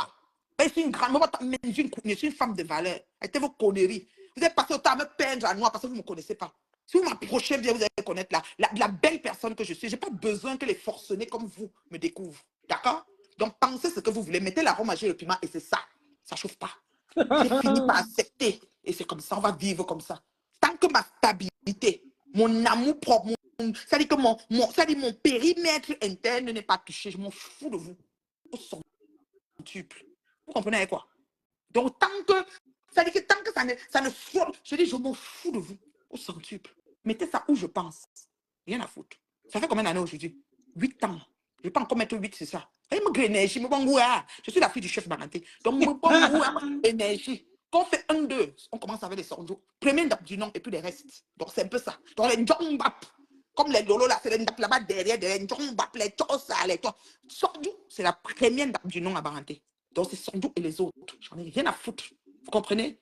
elle est une grande, je suis une femme de valeur. Arrêtez vos conneries. Vous êtes passé au temps à me peindre à noir parce que vous ne me connaissez pas. Si vous m'approchez bien, vous allez connaître la belle personne que je suis. Je n'ai pas besoin que les forcenés comme vous me découvrent. D'accord? Donc, pensez ce que vous voulez. Mettez l'arôme et le piment et c'est ça. Ça ne chauffe pas. J'ai fini par accepter. Et c'est comme ça, on va vivre comme ça. Tant que ma stabilité, mon amour propre, c'est-à-dire que mon périmètre interne n'est pas touché, je m'en fous de vous. Au centuple. Vous comprenez quoi? Donc, c'est-à-dire que tant que ça ne frôle, je dis, je m'en fous de vous. Au centuple. Mettez ça où je pense. Rien à foutre. Ça fait combien d'années aujourd'hui? 8 ans. Je ne vais pas encore mettre 8, c'est ça. Et me énergie, je suis la fille du chef Baranté. Donc, me énergie. Quand on fait 1, 2, on commence avec les sondos. Premier ndap du nom et puis les restes. Donc, c'est un peu ça. Donc, les ndjambap, comme les lolos là, c'est les ndap là-bas derrière, les ndjambap, les tosa, les toits. Sondou, c'est la première ndap du nom à Baranté. Donc, c'est Sondou et les autres. J'en ai rien à foutre. Vous comprenez?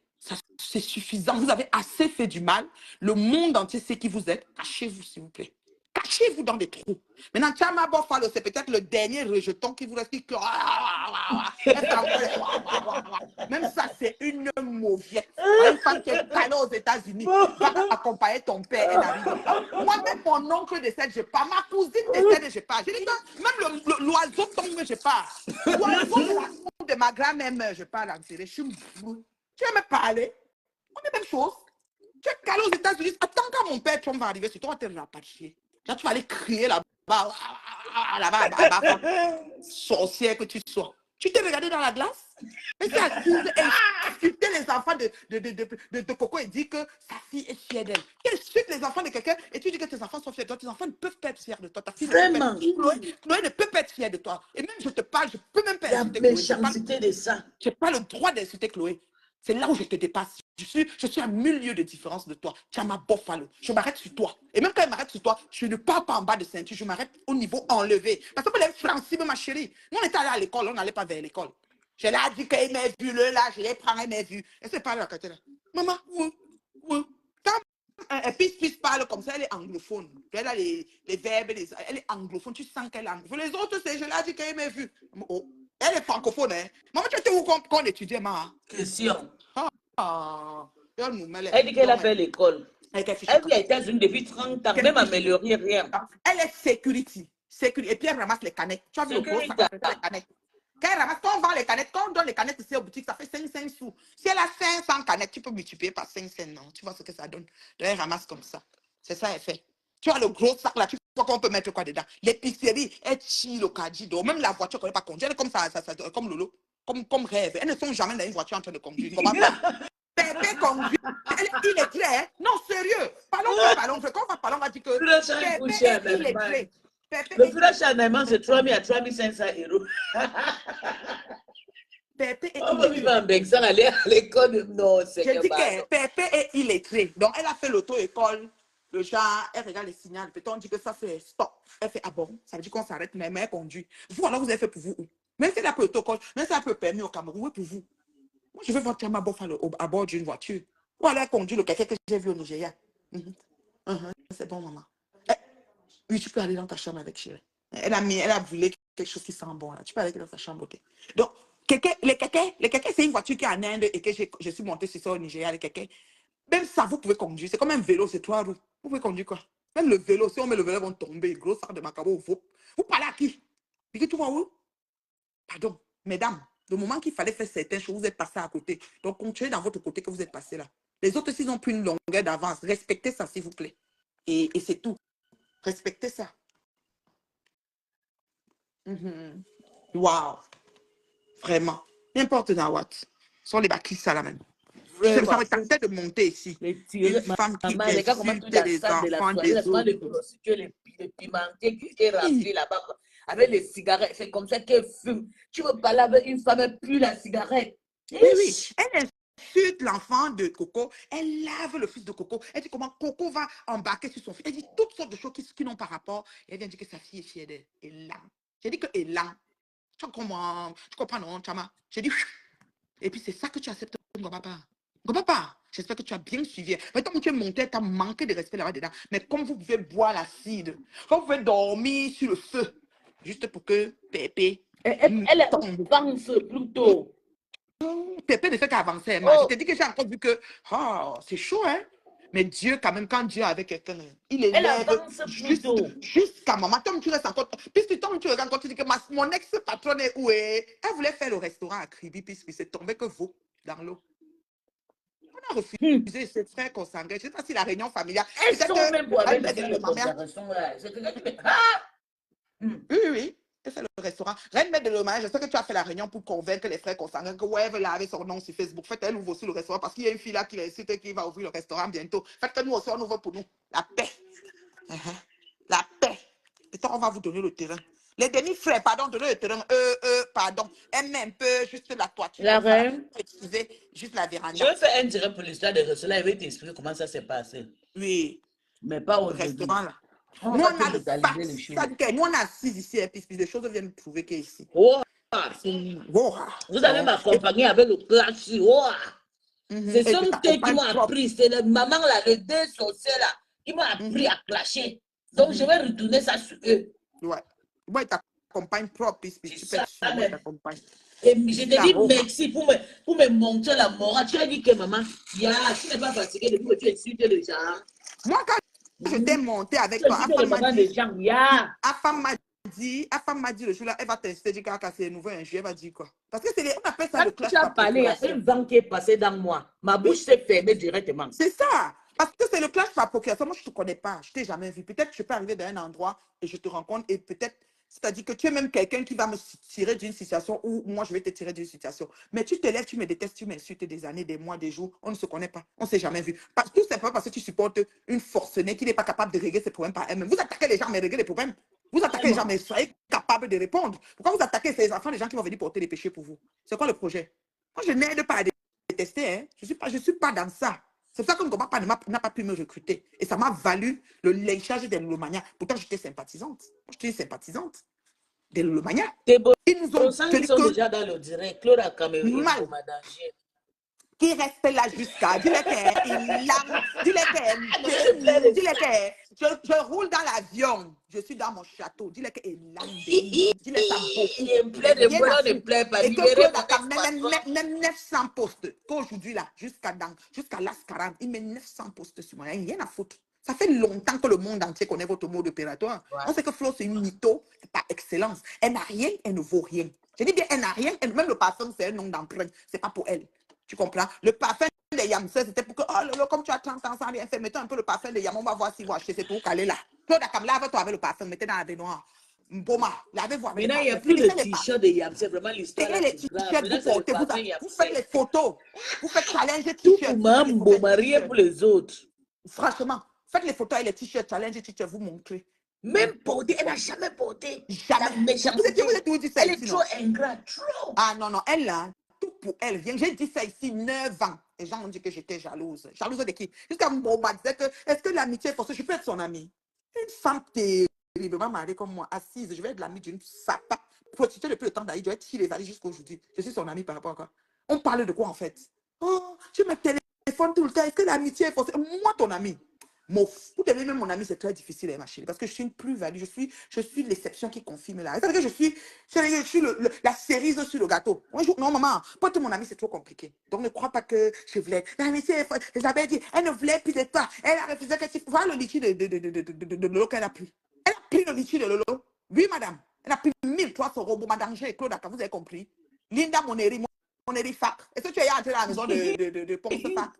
C'est suffisant. Vous avez assez fait du mal. Le monde entier sait qui vous êtes. Cachez-vous, s'il vous plaît. Cachez-vous dans des trous. Maintenant, Tchama Bofalo, c'est peut-être le dernier rejeton qui vous reste. Même ça, c'est une mauviette. Une femme qui est calée aux États-Unis va accompagner ton père, elle n'arrive pas. Moi-même, mon oncle décède, je pars. Ma cousine décède, je pars. Je dis, même l'oiseau tombe, je pars. L'oiseau de ma grand-mère meurt, je pars l'enterrer. Je suis fou. Tu vas me parler? On est même chose. Tu es calé aux États-Unis. Attends quand mon père Trump va arriver, c'est toi qui vas te rapatrier. Là, tu vas aller crier là-bas, là-bas, sorcière que tu sois. Tu t'es regardé dans la glace? Et tu accuses et insulter les enfants de Coco et dit que sa fille est fière d'elle. Tu insultes les enfants de quelqu'un et tu dis que tes enfants sont fiers de toi. Tes enfants ne peuvent pas être fiers de toi. Ta fille Vraiment. Chloé ne peut pas être fière de toi. Et même je te parle, je ne peux même pas La insulter Chloé. méchanceté de ça. Je n'ai pas le droit d'insulter Chloé. C'est là où je te dépasse. Je suis à 1000 lieues de différence de toi. Tu as ma boffalo. Je m'arrête sur toi. Et même quand elle m'arrête sur toi, je ne pars pas en bas de ceinture. Je m'arrête au niveau enlevé. Parce que les Français, ma chérie, nous on était allés à l'école, on n'allait pas vers l'école. Je l'ai dit qu'elle m'a vu là, je l'ai pris, elle m'a vu. Elle s'est parlé à côté là. Maman, oui. Quand elle parle comme ça, elle est anglophone. Elle a les verbes, elle est anglophone. Tu sens qu'elle est anglophone. Les autres, c'est je l'ai dit qu'elle m'a vu. Oh. Elle est francophone, hein. Maman, tu étais où quand on étudiait, maman? Question. Elle dit qu'elle a fait l'école. Elle vit aux États-Unis depuis 30 ans, même amélioré rien. Elle est security. Et puis elle ramasse les canettes. Tu as vu le gros sac, les canettes. Quand elle ramasse, quand on vend les canettes, quand on donne les canettes ici aux boutiques, ça fait 5 sous. Si elle a 500 canettes, tu peux multiplier par 5 cents, non? Tu vois ce que ça donne. Donc elle ramasse comme ça. C'est ça, elle fait. Tu as le gros sac là, tu vois qu'on peut mettre quoi dedans. L'épicerie, elle chie le caddie. Même la voiture, elle ne peut pas conduire. Elle est comme ça, comme Lolo. Comme rêve. Elles ne sont jamais dans une voiture en train de conduire. Comment Pépé conduit. Il est clair. Non, sérieux. Parlons. Quand on va parler, on va dire que Pépé est illettré. Le flash en allemand, c'est 3 000 à 3 500 euros. Pépé est on va vivre en Bexan, aller à l'école. Non, c'est je dis que Pépé est illettré. Donc, elle a fait l'auto-école. Le genre, elle regarde les signaux. Peut-être on dit que ça, c'est stop. Elle fait, ah bon, ça veut dire qu'on s'arrête, mais elle conduit. Vous, alors, vous avez fait pour vous où? Même si elle a fait l'auto-école, même si elle a peu permis au Cameroun, où est pour vous? Moi, je vais voir Tiama Boff à bord d'une voiture. Ou alors, elle conduit le quelqu'un que j'ai vu au Nigeria. C'est bon, maman. Oui, tu peux aller dans ta chambre avec chérie. Elle a voulu quelque chose qui sent bon. Là. Tu peux aller dans ta chambre. Okay. Donc, les kékés, c'est une voiture qui est en Inde et que je suis montée sur ça au Nigeria, les kékés. Même ça, vous pouvez conduire. C'est comme un vélo, c'est 3 roues. Vous pouvez conduire quoi? Même le vélo, si on met le vélo, ils vont tomber. Gros sac de macabo. Vous parlez à qui? Et tu vois où? Pardon, mesdames, le moment qu'il fallait faire certaines choses, vous êtes passé à côté. Donc, continuez dans votre côté que vous êtes passé là. Les autres, s'ils ont pris une longueur d'avance, respectez ça, s'il vous plaît. Et c'est tout. Respectez ça. Wow. Vraiment. N'importe dans what. Sont les bâtis, ça là même. Ça Vraiment. me tentait de monter ici. Les Une tirés, femme qui maman, les gars, comment tout insulte la les salle de la enfants soirée, des laisse-moi les autres. prostituées, les pimentiers qui est rempli là-bas, avec les cigarettes. C'est comme ça qu'elle fume. Tu veux parler avec une femme, elle pue la cigarette. Oui, oui. Ish. Elle insulte l'enfant de Coco. Elle lave le fils de Coco. Elle dit comment Coco va embarquer sur son fils. Elle dit toutes sortes de choses qui n'ont pas rapport. Et elle vient dire que sa fille est fière d'elle. Et là, j'ai dit que et là, tu comprends, non, Chama? J'ai dit, et puis c'est ça que tu acceptes, papa. Papa, j'espère que tu as bien suivi. Mais tant que tu es monté, tu as manqué de respect là-bas dedans. Mais comme vous pouvez boire l'acide, comme vous pouvez dormir sur le feu, juste pour que Pépé Elle tombe. pense plutôt. Pépé ne fait qu'avancer, moi. Je Oh, t'ai dit que j'ai encore vu que c'est chaud, hein. Mais Dieu, quand même, quand Dieu est avec quelqu'un, il elle élève avance plutôt. jusqu'à maman. Tom, tu restes encore. Puisque Tom, tu regardes quand tu dis que mon ex-patronne est où est? Elle voulait faire le restaurant à Kribi, puisque c'est tombé que vous dans l'eau. On a refusé ses frères consanguins. Je ne sais pas si la réunion familiale. Elles Peut-être sont même pour elle avec le met faire de de ma mère. conservation là. C'est quelqu'un qui met. Ah! Oui, oui, oui. Elle fait le restaurant. Reine Mère de l'hommage, je sais que tu as fait la réunion pour convaincre les frères consanguins que ouais, veut laver son nom sur Facebook. Faites-elle ouvre aussi le restaurant parce qu'il y a une fille là qui l'insulte qui va ouvrir le restaurant bientôt. Faites que nous aussi on ouvre pour nous. La paix. Uh-huh. La paix. Et toi, on va vous donner le terrain. Les demi-frères, pardon, donner le terrain. Pardon. Elle met un peu juste la toiture La comme ça. Là. reine. Excusez, juste la Je véranda. vais faire un direct pour l'histoire des restaurants. Je vais t'expliquer comment ça s'est passé. Oui. Mais pas Le aujourd'hui. restaurant là. On Nous, va on te a le légaliser les choses. fac. Nous, on a 6 ici. Et puis les choses viennent prouver qu'ici. Oh, Oh. vous allez Oh. m'accompagner avec le clash. Oh. C'est Et tu son thé qui t'accompagnes m'a propre. appris. C'est la maman là, les deux sorciers là, qui m'a appris à clasher. Donc je vais retourner ça sur eux. Ouais. Moi, il t'accompagne propre, puis C'est tu peux être ça sûr, moi, il même. t'accompagne. Et je Ici, te la dis roja. merci pour me montrer la morale. Tu as dit que maman, tu n'es pas fatiguée depuis que tu insultes les gens. Moi, quand je t'ai monté avec Tu toi, insultes les mamans des gens. Afam m'a dit le jour là, elle va tester, dit qu'elle a cassé les nouveaux un jeu, elle va dire quoi? Parce que on appelle ça Quand le tu clash as par parlé, il y a procuration. un vent qui est passé dans moi. Ma bouche s'est fermée directement. C'est ça. Parce que c'est le clash par procuration. Moi, je ne te connais pas. Je ne t'ai jamais vu. Peut-être que je peux arriver dans un endroit et je te rencontre et peut-être, c'est-à-dire que tu es même quelqu'un qui va me tirer d'une situation ou moi, je vais te tirer d'une situation. Mais tu te lèves, tu me détestes, tu m'insultes des années, des mois, des jours. On ne se connaît pas. On ne s'est jamais vu. Tout simplement parce que tu supportes une forcenée qui n'est pas capable de régler ses problèmes par elle-même. Vous attaquez les gens, mais réglez les problèmes. Vous attaquez les gens, mais soyez capables de répondre. Pourquoi vous attaquez ces enfants, les gens qui vont venir porter les péchés pour vous? C'est quoi le projet? Moi, je n'aide pas à détester. Hein. Je ne suis pas dans ça. C'est ça que mon papa n'a pas pu me recruter. Et ça m'a valu le lynchage des Lomania. Pourtant, j'étais sympathisante. J'étais sympathisante des Lomania. Tes Ils nous ont brossants, tenu ils sont que déjà dans le direct. Claude a Cameroun, mal. Qui reste là jusqu'à. Dis-le qu'il lame. Dis-le que. Dis-le que. Je roule dans l'avion. Je suis dans mon château. Dis-le qu'il lame. Dis-le ça beaucoup. Il me plaît de moi, ne plaît pas. Et que Libérez Claude mon a ex-patron. même 900 postes. Qu'aujourd'hui, là, jusqu'à l'AS 40, il met 900 postes sur moi. Il n'y a rien à foutre. Ça fait longtemps que le monde entier connaît votre mode opératoire. Ouais. On sait que Flo, c'est une mytho par excellence. Elle n'a rien, elle ne vaut rien. Je dis bien, elle n'a rien. Même le parfum, c'est un nom d'emprunt. Ce n'est pas pour elle. Tu comprends? Le parfum des Yamsais, c'était pour que, oh lolo, comme tu as 30 ans sans rien faire, mettons un peu le parfum de Yam, on va voir si vous achetez, c'est pour caler là. Claude Akam, lave-toi avec le parfum, mettez dans la baignoire. Boma, lavez-vous avec le Maintenant, il n'y a parfum. plus de Finissez les t-shirt de Yam. C'est vraiment l'histoire Tirez là les qui est grave. t-shirts, Maintenant, vous c'est le portez, parfum vous faites les Yamsais. photos, vous faites challenge Tout pour t-shirt. Mambo, rien pour les autres. Franchement, faites les photos et les t-shirts, challenge t-shirts, vous montrez. Même porter, elle n'a jamais porté. Jamais. La méchanceté. Vous êtes où dit ça Elle ici, est non? trop ingrate, trop. Ah non, non, elle là, tout pour elle. J'ai dit ça ici 9 ans. Les gens m'ont dit que j'étais jalouse. Jalouse de qui? Jusqu'à mon m'a disait que est-ce que l'amitié est forcée? Je peux être son amie. Une femme terriblement mariée comme moi, assise, je vais être l'amie d'une sapa. Prostituée depuis le temps d'Aïe, je vais être chez les valises jusqu'à aujourd'hui. Je suis son amie par rapport à quoi? On parle de quoi en fait? Oh, tu me téléphones tout le temps. Est-ce que l'amitié est forcée? Moi, ton ami. Pour devenir même mon ami, c'est très difficile, ma chérie, parce que je suis une plus-value. Je suis l'exception qui confirme là. C'est-à-dire que je suis la cerise sur le gâteau. Non, maman, pour être mon ami, c'est trop compliqué. Donc, ne crois pas que je voulais. L'amitié, j'avais dit, elle ne voulait plus de toi. Elle a refusé que tu. Voilà le litchi de Lolo qu'elle a pris. Elle a pris le litchi de Lolo. Oui, madame. Elle a pris 1300 robots. Madame G et Claude, vous avez compris. Linda Moneri Fac. Est-ce que tu es entré à la maison de Ponce Fac?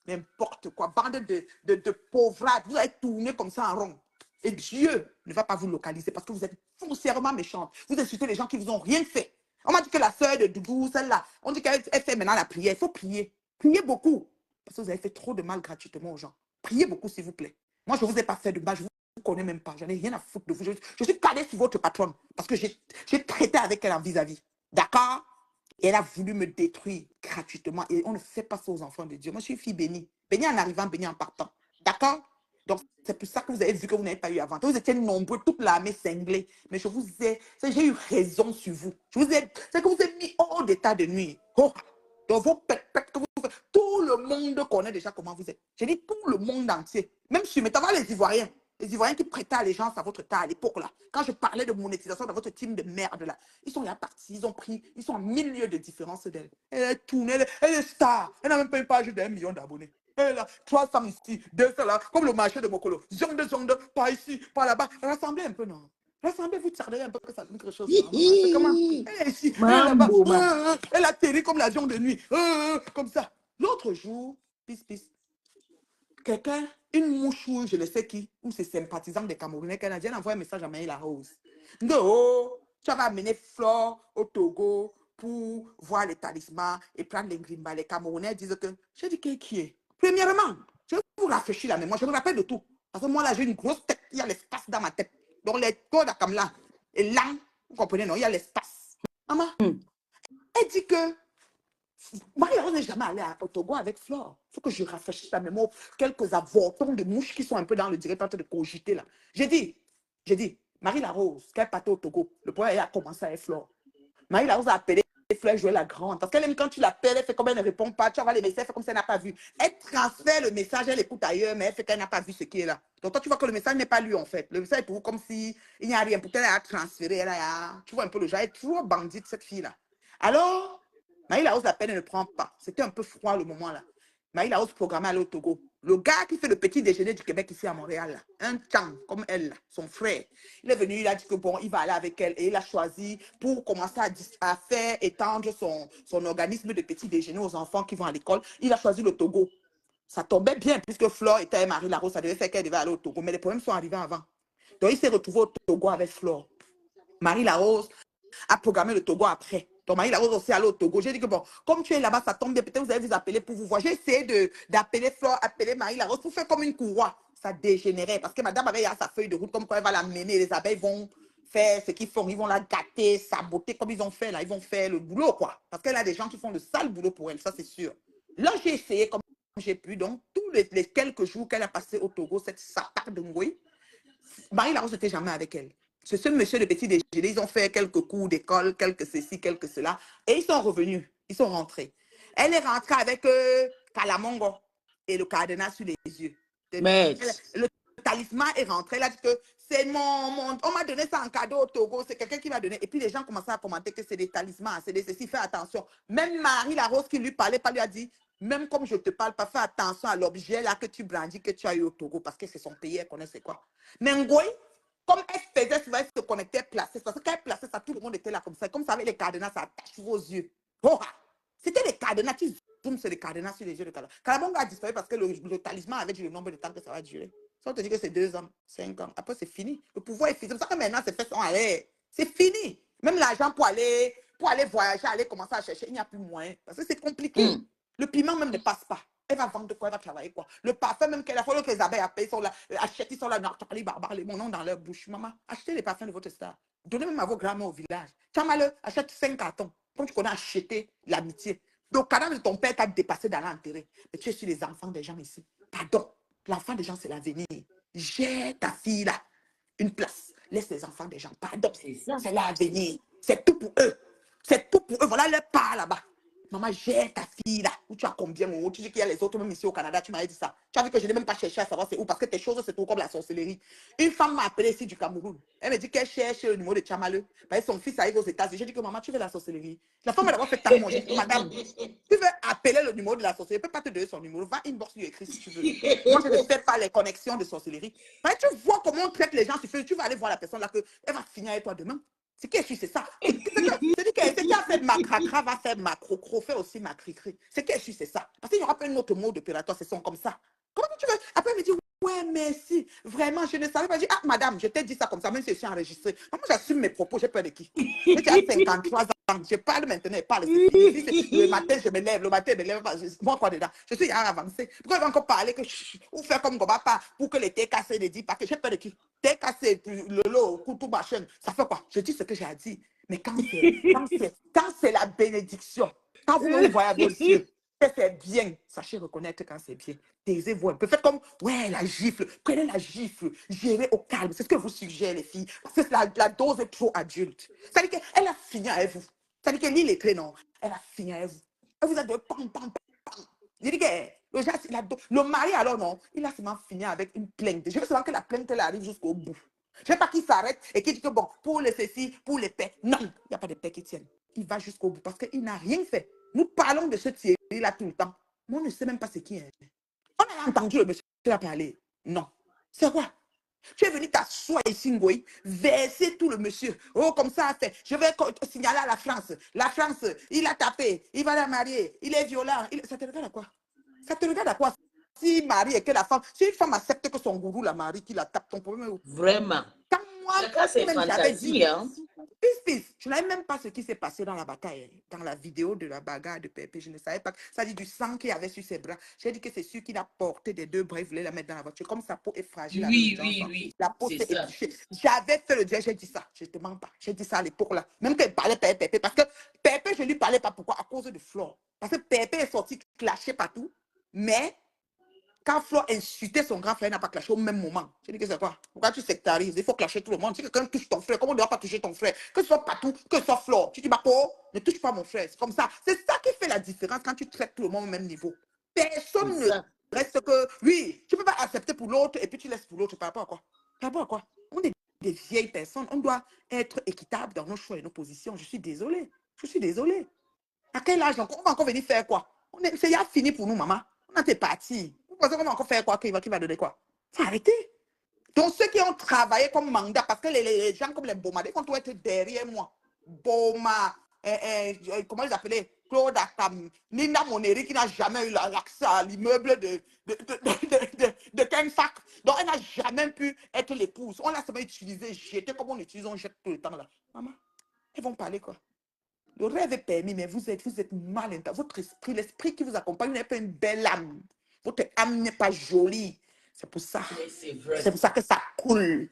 N'importe quoi, bande de pauvrades, vous allez tourner comme ça en rond. Et Dieu ne va pas vous localiser parce que vous êtes foncièrement méchante. Vous insultez les gens qui vous ont rien fait. On m'a dit que la sœur de Doudou, celle-là, on dit qu'elle fait maintenant la prière. Il faut prier. Priez beaucoup. Parce que vous avez fait trop de mal gratuitement aux gens. Priez beaucoup, s'il vous plaît. Moi, je ne vous ai pas fait de mal. Je ne vous connais même pas. J'en ai rien à foutre de vous. Je suis calée sur votre patronne. Parce que j'ai traité avec elle en vis-à-vis. D'accord? Et elle a voulu me détruire gratuitement. Et on ne fait pas ça aux enfants de Dieu. Moi, je suis une fille bénie. Bénie en arrivant, bénie en partant. D'accord? Donc, c'est pour ça que vous avez vu que vous n'avez pas eu avant. Vous étiez nombreux, toute l'armée cinglée. Mais je vous ai... J'ai eu raison sur vous. C'est que vous avez mis hors d'état de nuit. Oh, dans vos pètes que vous faites. Tout le monde connaît déjà comment vous êtes. J'ai dit tout le monde entier. Même sur mettons les Ivoiriens. Les Ivoiriens qui prêtaient allégeance à votre tas à l'époque là. Quand je parlais de monétisation dans votre team de merde là. Ils sont là partis, ils sont en milieu de différence d'elle. Elle est tournée, elle est star. Elle n'a même pas une page d'1 million d'abonnés. Elle a 300 ici, 200 là, comme le marché de Mokolo. Zonde, pas ici, pas là-bas. Rassemblez un peu, non? Rassemblez, vous tardez un peu que ça donne quelque chose. Non? C'est comment? Elle est ici, elle est là-bas. Elle atterrit comme l'avion de nuit. Comme ça. L'autre jour, pisse. Quelqu'un, une mouche ou je ne sais qui, ou ses sympathisants des Camerounais canadiens envoie un message à Maïla Rose. No, tu vas amener Flore au Togo pour voir les talismans et prendre les grimba. Les Camerounais disent que... J'ai dit qui est? Premièrement, je vais vous rafraîchir la mémoire. Je me rappelle de tout. Parce que moi, là, j'ai une grosse tête. Il y a l'espace dans ma tête. Donc, les codes comme là. Et là, vous comprenez, non? Il y a l'espace. Maman, elle dit que Marie-Rose n'est jamais allée au Togo avec Flore. Il faut que je rafraîchisse la mémoire. Quelques avortons de mouches qui sont un peu dans le direct en train de cogiter là. J'ai dit, Marie-Rose, qu'elle partait au Togo, le problème a commencé avec Flore. Marie-Rose a appelé Fleur jouer la grande. Parce qu'elle aime quand tu l'appelles, elle fait comme elle ne répond pas. Tu envoies les messages, elle fait comme si elle n'a pas vu. Elle transfère le message, elle écoute ailleurs, mais elle fait qu'elle n'a pas vu ce qui est là. Donc toi, tu vois que le message n'est pas lu en fait. Le message est pour vous comme si il n'y a rien. Pourtant, elle a transféré. Tu vois un peu le genre. Elle est trop bandite, cette fille-là. Alors, Marie-Rose l'appelle, elle ne prend pas. C'était un peu froid le moment là. Marie-Rose programmée à aller au Togo. Le gars qui fait le petit déjeuner du Québec ici à Montréal, là, un Tchang comme elle, là, son frère, il est venu, il a dit que bon, il va aller avec elle et il a choisi pour commencer à faire étendre son organisme de petit déjeuner aux enfants qui vont à l'école. Il a choisi le Togo. Ça tombait bien puisque Flore était Marie-Rose, ça devait faire qu'elle devait aller au Togo, mais les problèmes sont arrivés avant. Donc il s'est retrouvé au Togo avec Flore. Marie-Rose a programmé le Togo après. Donc, Marie-Rose aussi allée au Togo. J'ai dit que bon, comme tu es là-bas, ça tombe bien. Peut-être vous allez vous appeler pour vous voir. J'ai essayé d'appeler Flore, appeler Marie-Rose pour faire comme une courroie. Ça dégénérait parce que madame avait sa feuille de route comme quoi elle va la mener. Les abeilles vont faire ce qu'ils font. Ils vont la gâter, saboter comme ils ont fait là. Ils vont faire le boulot quoi. Parce qu'elle a des gens qui font le sale boulot pour elle, ça c'est sûr. Là, j'ai essayé comme j'ai pu. Donc, tous les quelques jours qu'elle a passé au Togo, cette sapate de Ngoï, Marie-Rose n'était jamais avec elle. C'est ce monsieur de petit déjeuner, ils ont fait quelques cours d'école, quelques ceci, quelques cela, et ils sont revenus, ils sont rentrés. Elle est rentrée avec Kalamongo et le cadenas sur les yeux. Le talisman est rentré, elle a dit que c'est on m'a donné ça en cadeau au Togo, c'est quelqu'un qui m'a donné. Et puis les gens commençaient à commenter que c'est des talismans, c'est des ceci, fais attention. Même Marie-Rose qui lui parlait, pas lui a dit, même comme je te parle pas, fais attention à l'objet là que tu brandis, que tu as eu au Togo, parce que c'est son pays, elle connaît c'est quoi. Mais Ngoï, comme elle faisait souvent, elle se connectait, plaçait ça. Parce qu'elle plaçait ça, tout le monde était là comme ça. Comme ça, avec les cadenas, ça attache vos yeux. Oh, c'était les cadenas, tu zoomes sur les cadenas sur les yeux de Kalamongo. Kalamongo a disparu parce que le talisman avait dit le nombre de temps que ça va durer. Ça, on te dit que c'est 2 ans, 5 ans. Après, c'est fini. Le pouvoir est fini. C'est pour ça que maintenant, c'est fait sans aller. C'est fini. Même l'argent pour aller voyager, aller commencer à chercher, il n'y a plus moyen. Parce que c'est compliqué. Le piment même ne passe pas. Elle va vendre de quoi, elle va travailler quoi. Le parfum même qu'elle a fallu que les abeilles appellent, ils sont là, achètent, ils sont là, les barbares, les noms dans leur bouche. Maman, achetez les parfums de votre star. Donnez même à vos grands-mères au village. Tiens-moi-le, achète 5 cartons. Comme tu connais acheter l'amitié. Le cadavre de ton père t'a dépassé dans l'enterré. Mais tu es sur les enfants des gens ici. Pardon. L'enfant des gens, c'est l'avenir. J'ai ta fille là. Une place. Laisse les enfants des gens. Pardon. C'est l'avenir. C'est tout pour eux. C'est tout pour eux. Voilà leur part là-bas. Maman, j'ai ta fille là, où tu as combien, où tu dis qu'il y a les autres, même ici au Canada, tu m'avais dit ça. Tu as vu que je n'ai même pas cherché à savoir c'est où, parce que tes choses, c'est tout comme la sorcellerie. Une femme m'a appelé ici du Cameroun. Elle me dit qu'elle cherche le numéro de Tchamaleu. Parce que son fils arrive aux États-Unis. J'ai dit que maman, tu veux la sorcellerie. La femme m'a d'abord fait tant manger. Madame, tu veux appeler le numéro de la sorcellerie. Elle ne peut pas te donner son numéro. Va inbox lui écrire si tu veux. Moi, je ne fais pas les connexions de sorcellerie. Mais tu vois comment on traite les gens sur Facebook. Tu vas aller voir la personne là, elle va finir avec toi demain. C'est qui est-ce c'est ça? C'est-à-dire que qui a fait ma cracra va faire ma crocro, fait aussi ma cri-cri. C'est qui est-ce c'est ça? Parce qu'il n'y aura pas un autre mot d'opérateur, c'est son comme ça. Comment tu veux? Après, elle me dit, ouais, merci. Vraiment, je ne savais pas. Je dis, ah, madame, je t'ai dit ça comme ça, même si je suis enregistrée. Moi, j'assume mes propos, j'ai peur de qui? J'ai déjà 53 ans. Je parle maintenant, je parle ceci. Ici, le matin, je me lève. Le matin, je me lève pas. Moi, quoi dedans? Je suis avancé. Pourquoi il va encore parler que ou faire comme Gobapa pour que les TKC ne disent pas que j'ai peur de qui? TKC, Lolo, Koutou, machin. Ça fait quoi? Je dis ce que j'ai à dire. Mais quand c'est la bénédiction, quand vous me voyez à vos yeux, que c'est bien, sachez reconnaître quand c'est bien. Taisez-vous un peu. Faites comme, ouais, la gifle. Prenez la gifle. Gérez au calme. C'est ce que vous suggérez, les filles. Parce que la dose est trop adulte. Ça veut dire qu'elle a fini avec vous. Ça veut dire qu'elle lit les clés, non. Elle a fini avec vous. Elle vous a de pam, pam, pam. Je dis que le mari, alors non, il a seulement fini avec une plainte. Je veux seulement que la plainte, elle arrive jusqu'au bout. Je ne veux pas qu'il s'arrête et qu'il dit que bon, pour les ceci, pour les paix. Non, il n'y a pas de paix qui tienne. Il va jusqu'au bout parce qu'il n'a rien fait. Nous parlons de ce Thierry-là tout le temps. Moi, on ne sait même pas ce qui est. On a entendu le monsieur parler. Non. C'est quoi? Tu es venu t'asseoir ici, Ngoï, verser tout le monsieur. Oh, comme ça a fait. Je vais signaler à la France. La France, il a tapé. Il va la marier. Il est violent. Ça te regarde à quoi? Ça te regarde à quoi? Si Marie et que la femme, si une femme accepte que son gourou la marie, qu'il la tape, ton problème est où? Vraiment. Quand moi, C'est même j'avais dit, fantasie, hein. je n'avais même pas ce qui s'est passé dans la bataille, dans la vidéo de la bagarre de Pépé. Je ne savais pas. Ça dit du sang qu'il y avait sur ses bras. J'ai dit que c'est sûr qu'il a porté des deux bras, il voulait la mettre dans la voiture. Comme sa peau est fragile avec le sang, la peau s'est épluchée. J'avais fait le diable, j'ai dit ça. Je ne te mens pas. J'ai dit ça à l'époque-là. Même qu'il parlait Pépé. Parce que Pépé, je ne lui parlais pas. Pourquoi? À cause de Flore. Parce que Pépé est sorti clasher partout. Mais quand Flo insultait son grand frère, il n'a pas clashé au même moment. Je dis que c'est quoi? Pourquoi tu sectarises? Il faut clasher tout le monde. Si quelqu'un touche ton frère, comment on ne doit pas toucher ton frère? Que ce soit partout, que ce soit Flo. Tu dis, Bako, ne touche pas mon frère. C'est comme ça. C'est ça qui fait la différence quand tu traites tout le monde au même niveau. Personne ne reste que... Oui, tu ne peux pas accepter pour l'autre et puis tu laisses pour l'autre. Par rapport à quoi? Par rapport à quoi? On est des vieilles personnes. On doit être équitable dans nos choix et nos positions. Je suis désolée. Je suis désolée. À quel âge on va encore venir faire quoi? C'est déjà fini pour nous, maman. On était parti. Vous pensez qu'on va encore faire quoi? Qui va donner quoi? Faut arrêter. Donc, ceux qui ont travaillé comme mandat, parce que les gens comme les Boma, quand on était derrière moi, Boma, comment ils appelaient? Claude Akam, Nina Moneri, qui n'a jamais eu l'accès à l'immeuble de Kenfak. Donc, elle n'a jamais pu être l'épouse. On l'a seulement utilisé, jeté comme on utilise, on jette tout le temps là. Maman, ils vont parler quoi? Le rêve est permis, mais vous êtes mal intentionné. Votre esprit, l'esprit qui vous accompagne n'est pas une belle âme. Votre âme n'est pas jolie. C'est pour ça. C'est pour ça que ça coule.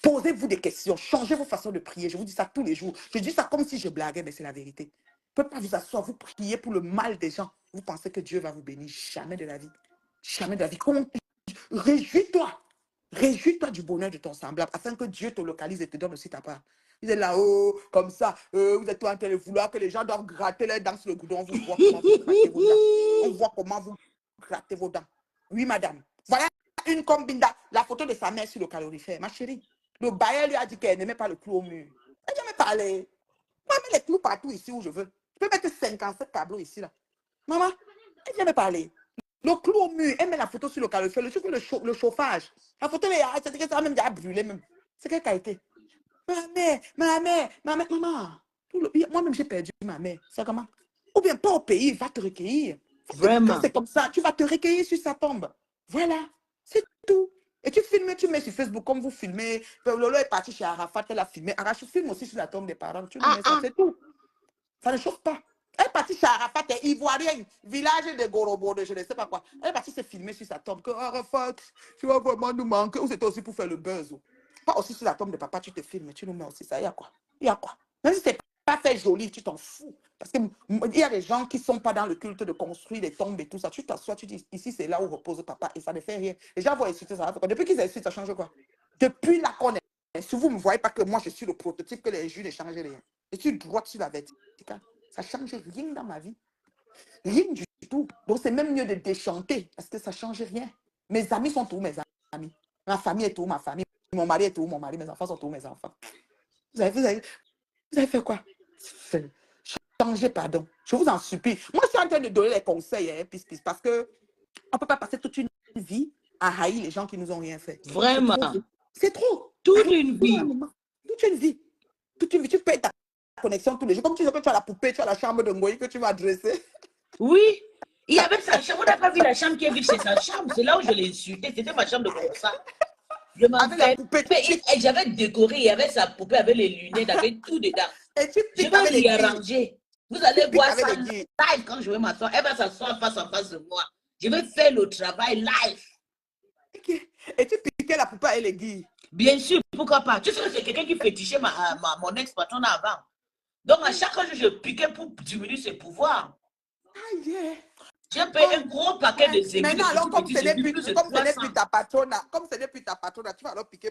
Posez-vous des questions. Changez vos façons de prier. Je vous dis ça tous les jours. Je dis ça comme si je blaguais, mais c'est la vérité. Vous ne pouvez pas vous asseoir, vous prier pour le mal des gens. Vous pensez que Dieu va vous bénir. Jamais de la vie. Jamais de la vie. Réjouis-toi. Réjouis-toi du bonheur de ton semblable afin que Dieu te localise et te donne aussi ta part. Vous êtes là-haut, comme ça, vous êtes en train de vouloir que les gens doivent gratter leurs dents sur le goudron. On vous voit comment vous grattez vos dents. On voit comment vous grattez vos dents. Oui, madame. Voilà une combinda, la photo de sa mère sur le calorifère. Ma chérie, le bailleur lui a dit qu'elle n'aimait pas le clou au mur. Elle vient me parler. Moi, je mets les clous partout ici où je veux. Je peux mettre 57 tableaux ici, là. Maman, elle vient me parler. Le clou au mur, elle met la photo sur le calorifère, le chauffage. La photo, c'est que ça a même déjà brûlé même. C'est quelle qualité? Ma mère, maman. Moi-même, j'ai perdu ma mère. C'est comment? Ou bien pas au pays, il va te recueillir. Vraiment. C'est comme ça, tu vas te recueillir sur sa tombe. Voilà, c'est tout. Et tu filmes, tu mets sur Facebook comme vous filmez. Lolo est parti chez Arafat, elle a filmé. Arafat filme aussi sur la tombe des parents. Tu mets ça, c'est tout. Ça ne chauffe pas. Elle est partie chez Arafat, elle est ivoirienne, village de Gorobo, je ne sais pas quoi. Elle est partie se filmer sur sa tombe. Que Arafat, tu vas vraiment nous manquer. Ou c'était aussi pour faire le buzz. Pas aussi sur la tombe de papa, tu te filmes, tu nous mets aussi ça. Il y a quoi? Il y a quoi? Même si c'est pas fait joli, tu t'en fous. Parce qu'il y a des gens qui ne sont pas dans le culte de construire des tombes et tout ça. Tu t'assois, tu dis, ici c'est là où repose papa et ça ne fait rien. Les gens vont insulter ça. Depuis qu'ils insultent, ça change quoi? Depuis la connaissance. Si vous ne me voyez pas que moi je suis le prototype, que les juges ne changent rien. Je suis droite sur la verticale. Ça ne change rien dans ma vie. Rien du tout. Donc c'est même mieux de déchanter parce que ça ne change rien. Mes amis sont tous mes amis. Ma famille est tout ma famille. Mon mari est tout mon mari. Mes enfants sont tous mes enfants. Vous avez fait quoi? Changez, pardon. Je vous en supplie. Moi, je suis en train de donner les conseils, hein, parce que on ne peut pas passer toute une vie à haïr les gens qui nous ont rien fait. Vraiment. C'est trop. Toute une vie. Toute une vie. Toute une vie. Tu payes ta connexion tous les jours. Comme tu sais que tu as la poupée, tu as la chambre de Ngoï que tu vas dresser. Oui. Il y avait sa chambre. On n'a pas vu la chambre qui est vide, c'est sa chambre. C'est là où je l'ai insulté. C'était ma chambre de concert. Je m'en Avec la fais. poupée. Et j'avais décoré. Il y avait sa poupée avec les lunettes, avec tout dedans. Et tu Je piques vais avec les lui guilles. arranger. Vous allez Tu piques voir avec ça les guilles. live quand je vais m'asseoir. Elle va s'asseoir face à face de moi. Je vais faire le travail live. Et tu piquais la poupée avec les guilles. Bien sûr, pourquoi pas. Tu sais que c'est quelqu'un qui fétichait mon ex-patron avant. Donc, à chaque fois, je piquais pour diminuer ses pouvoirs. Ah, yeah. J'ai payé un gros paquet de zémi. Maintenant, alors, comme ce n'est plus de ta 300. patrona, tu vas alors piquer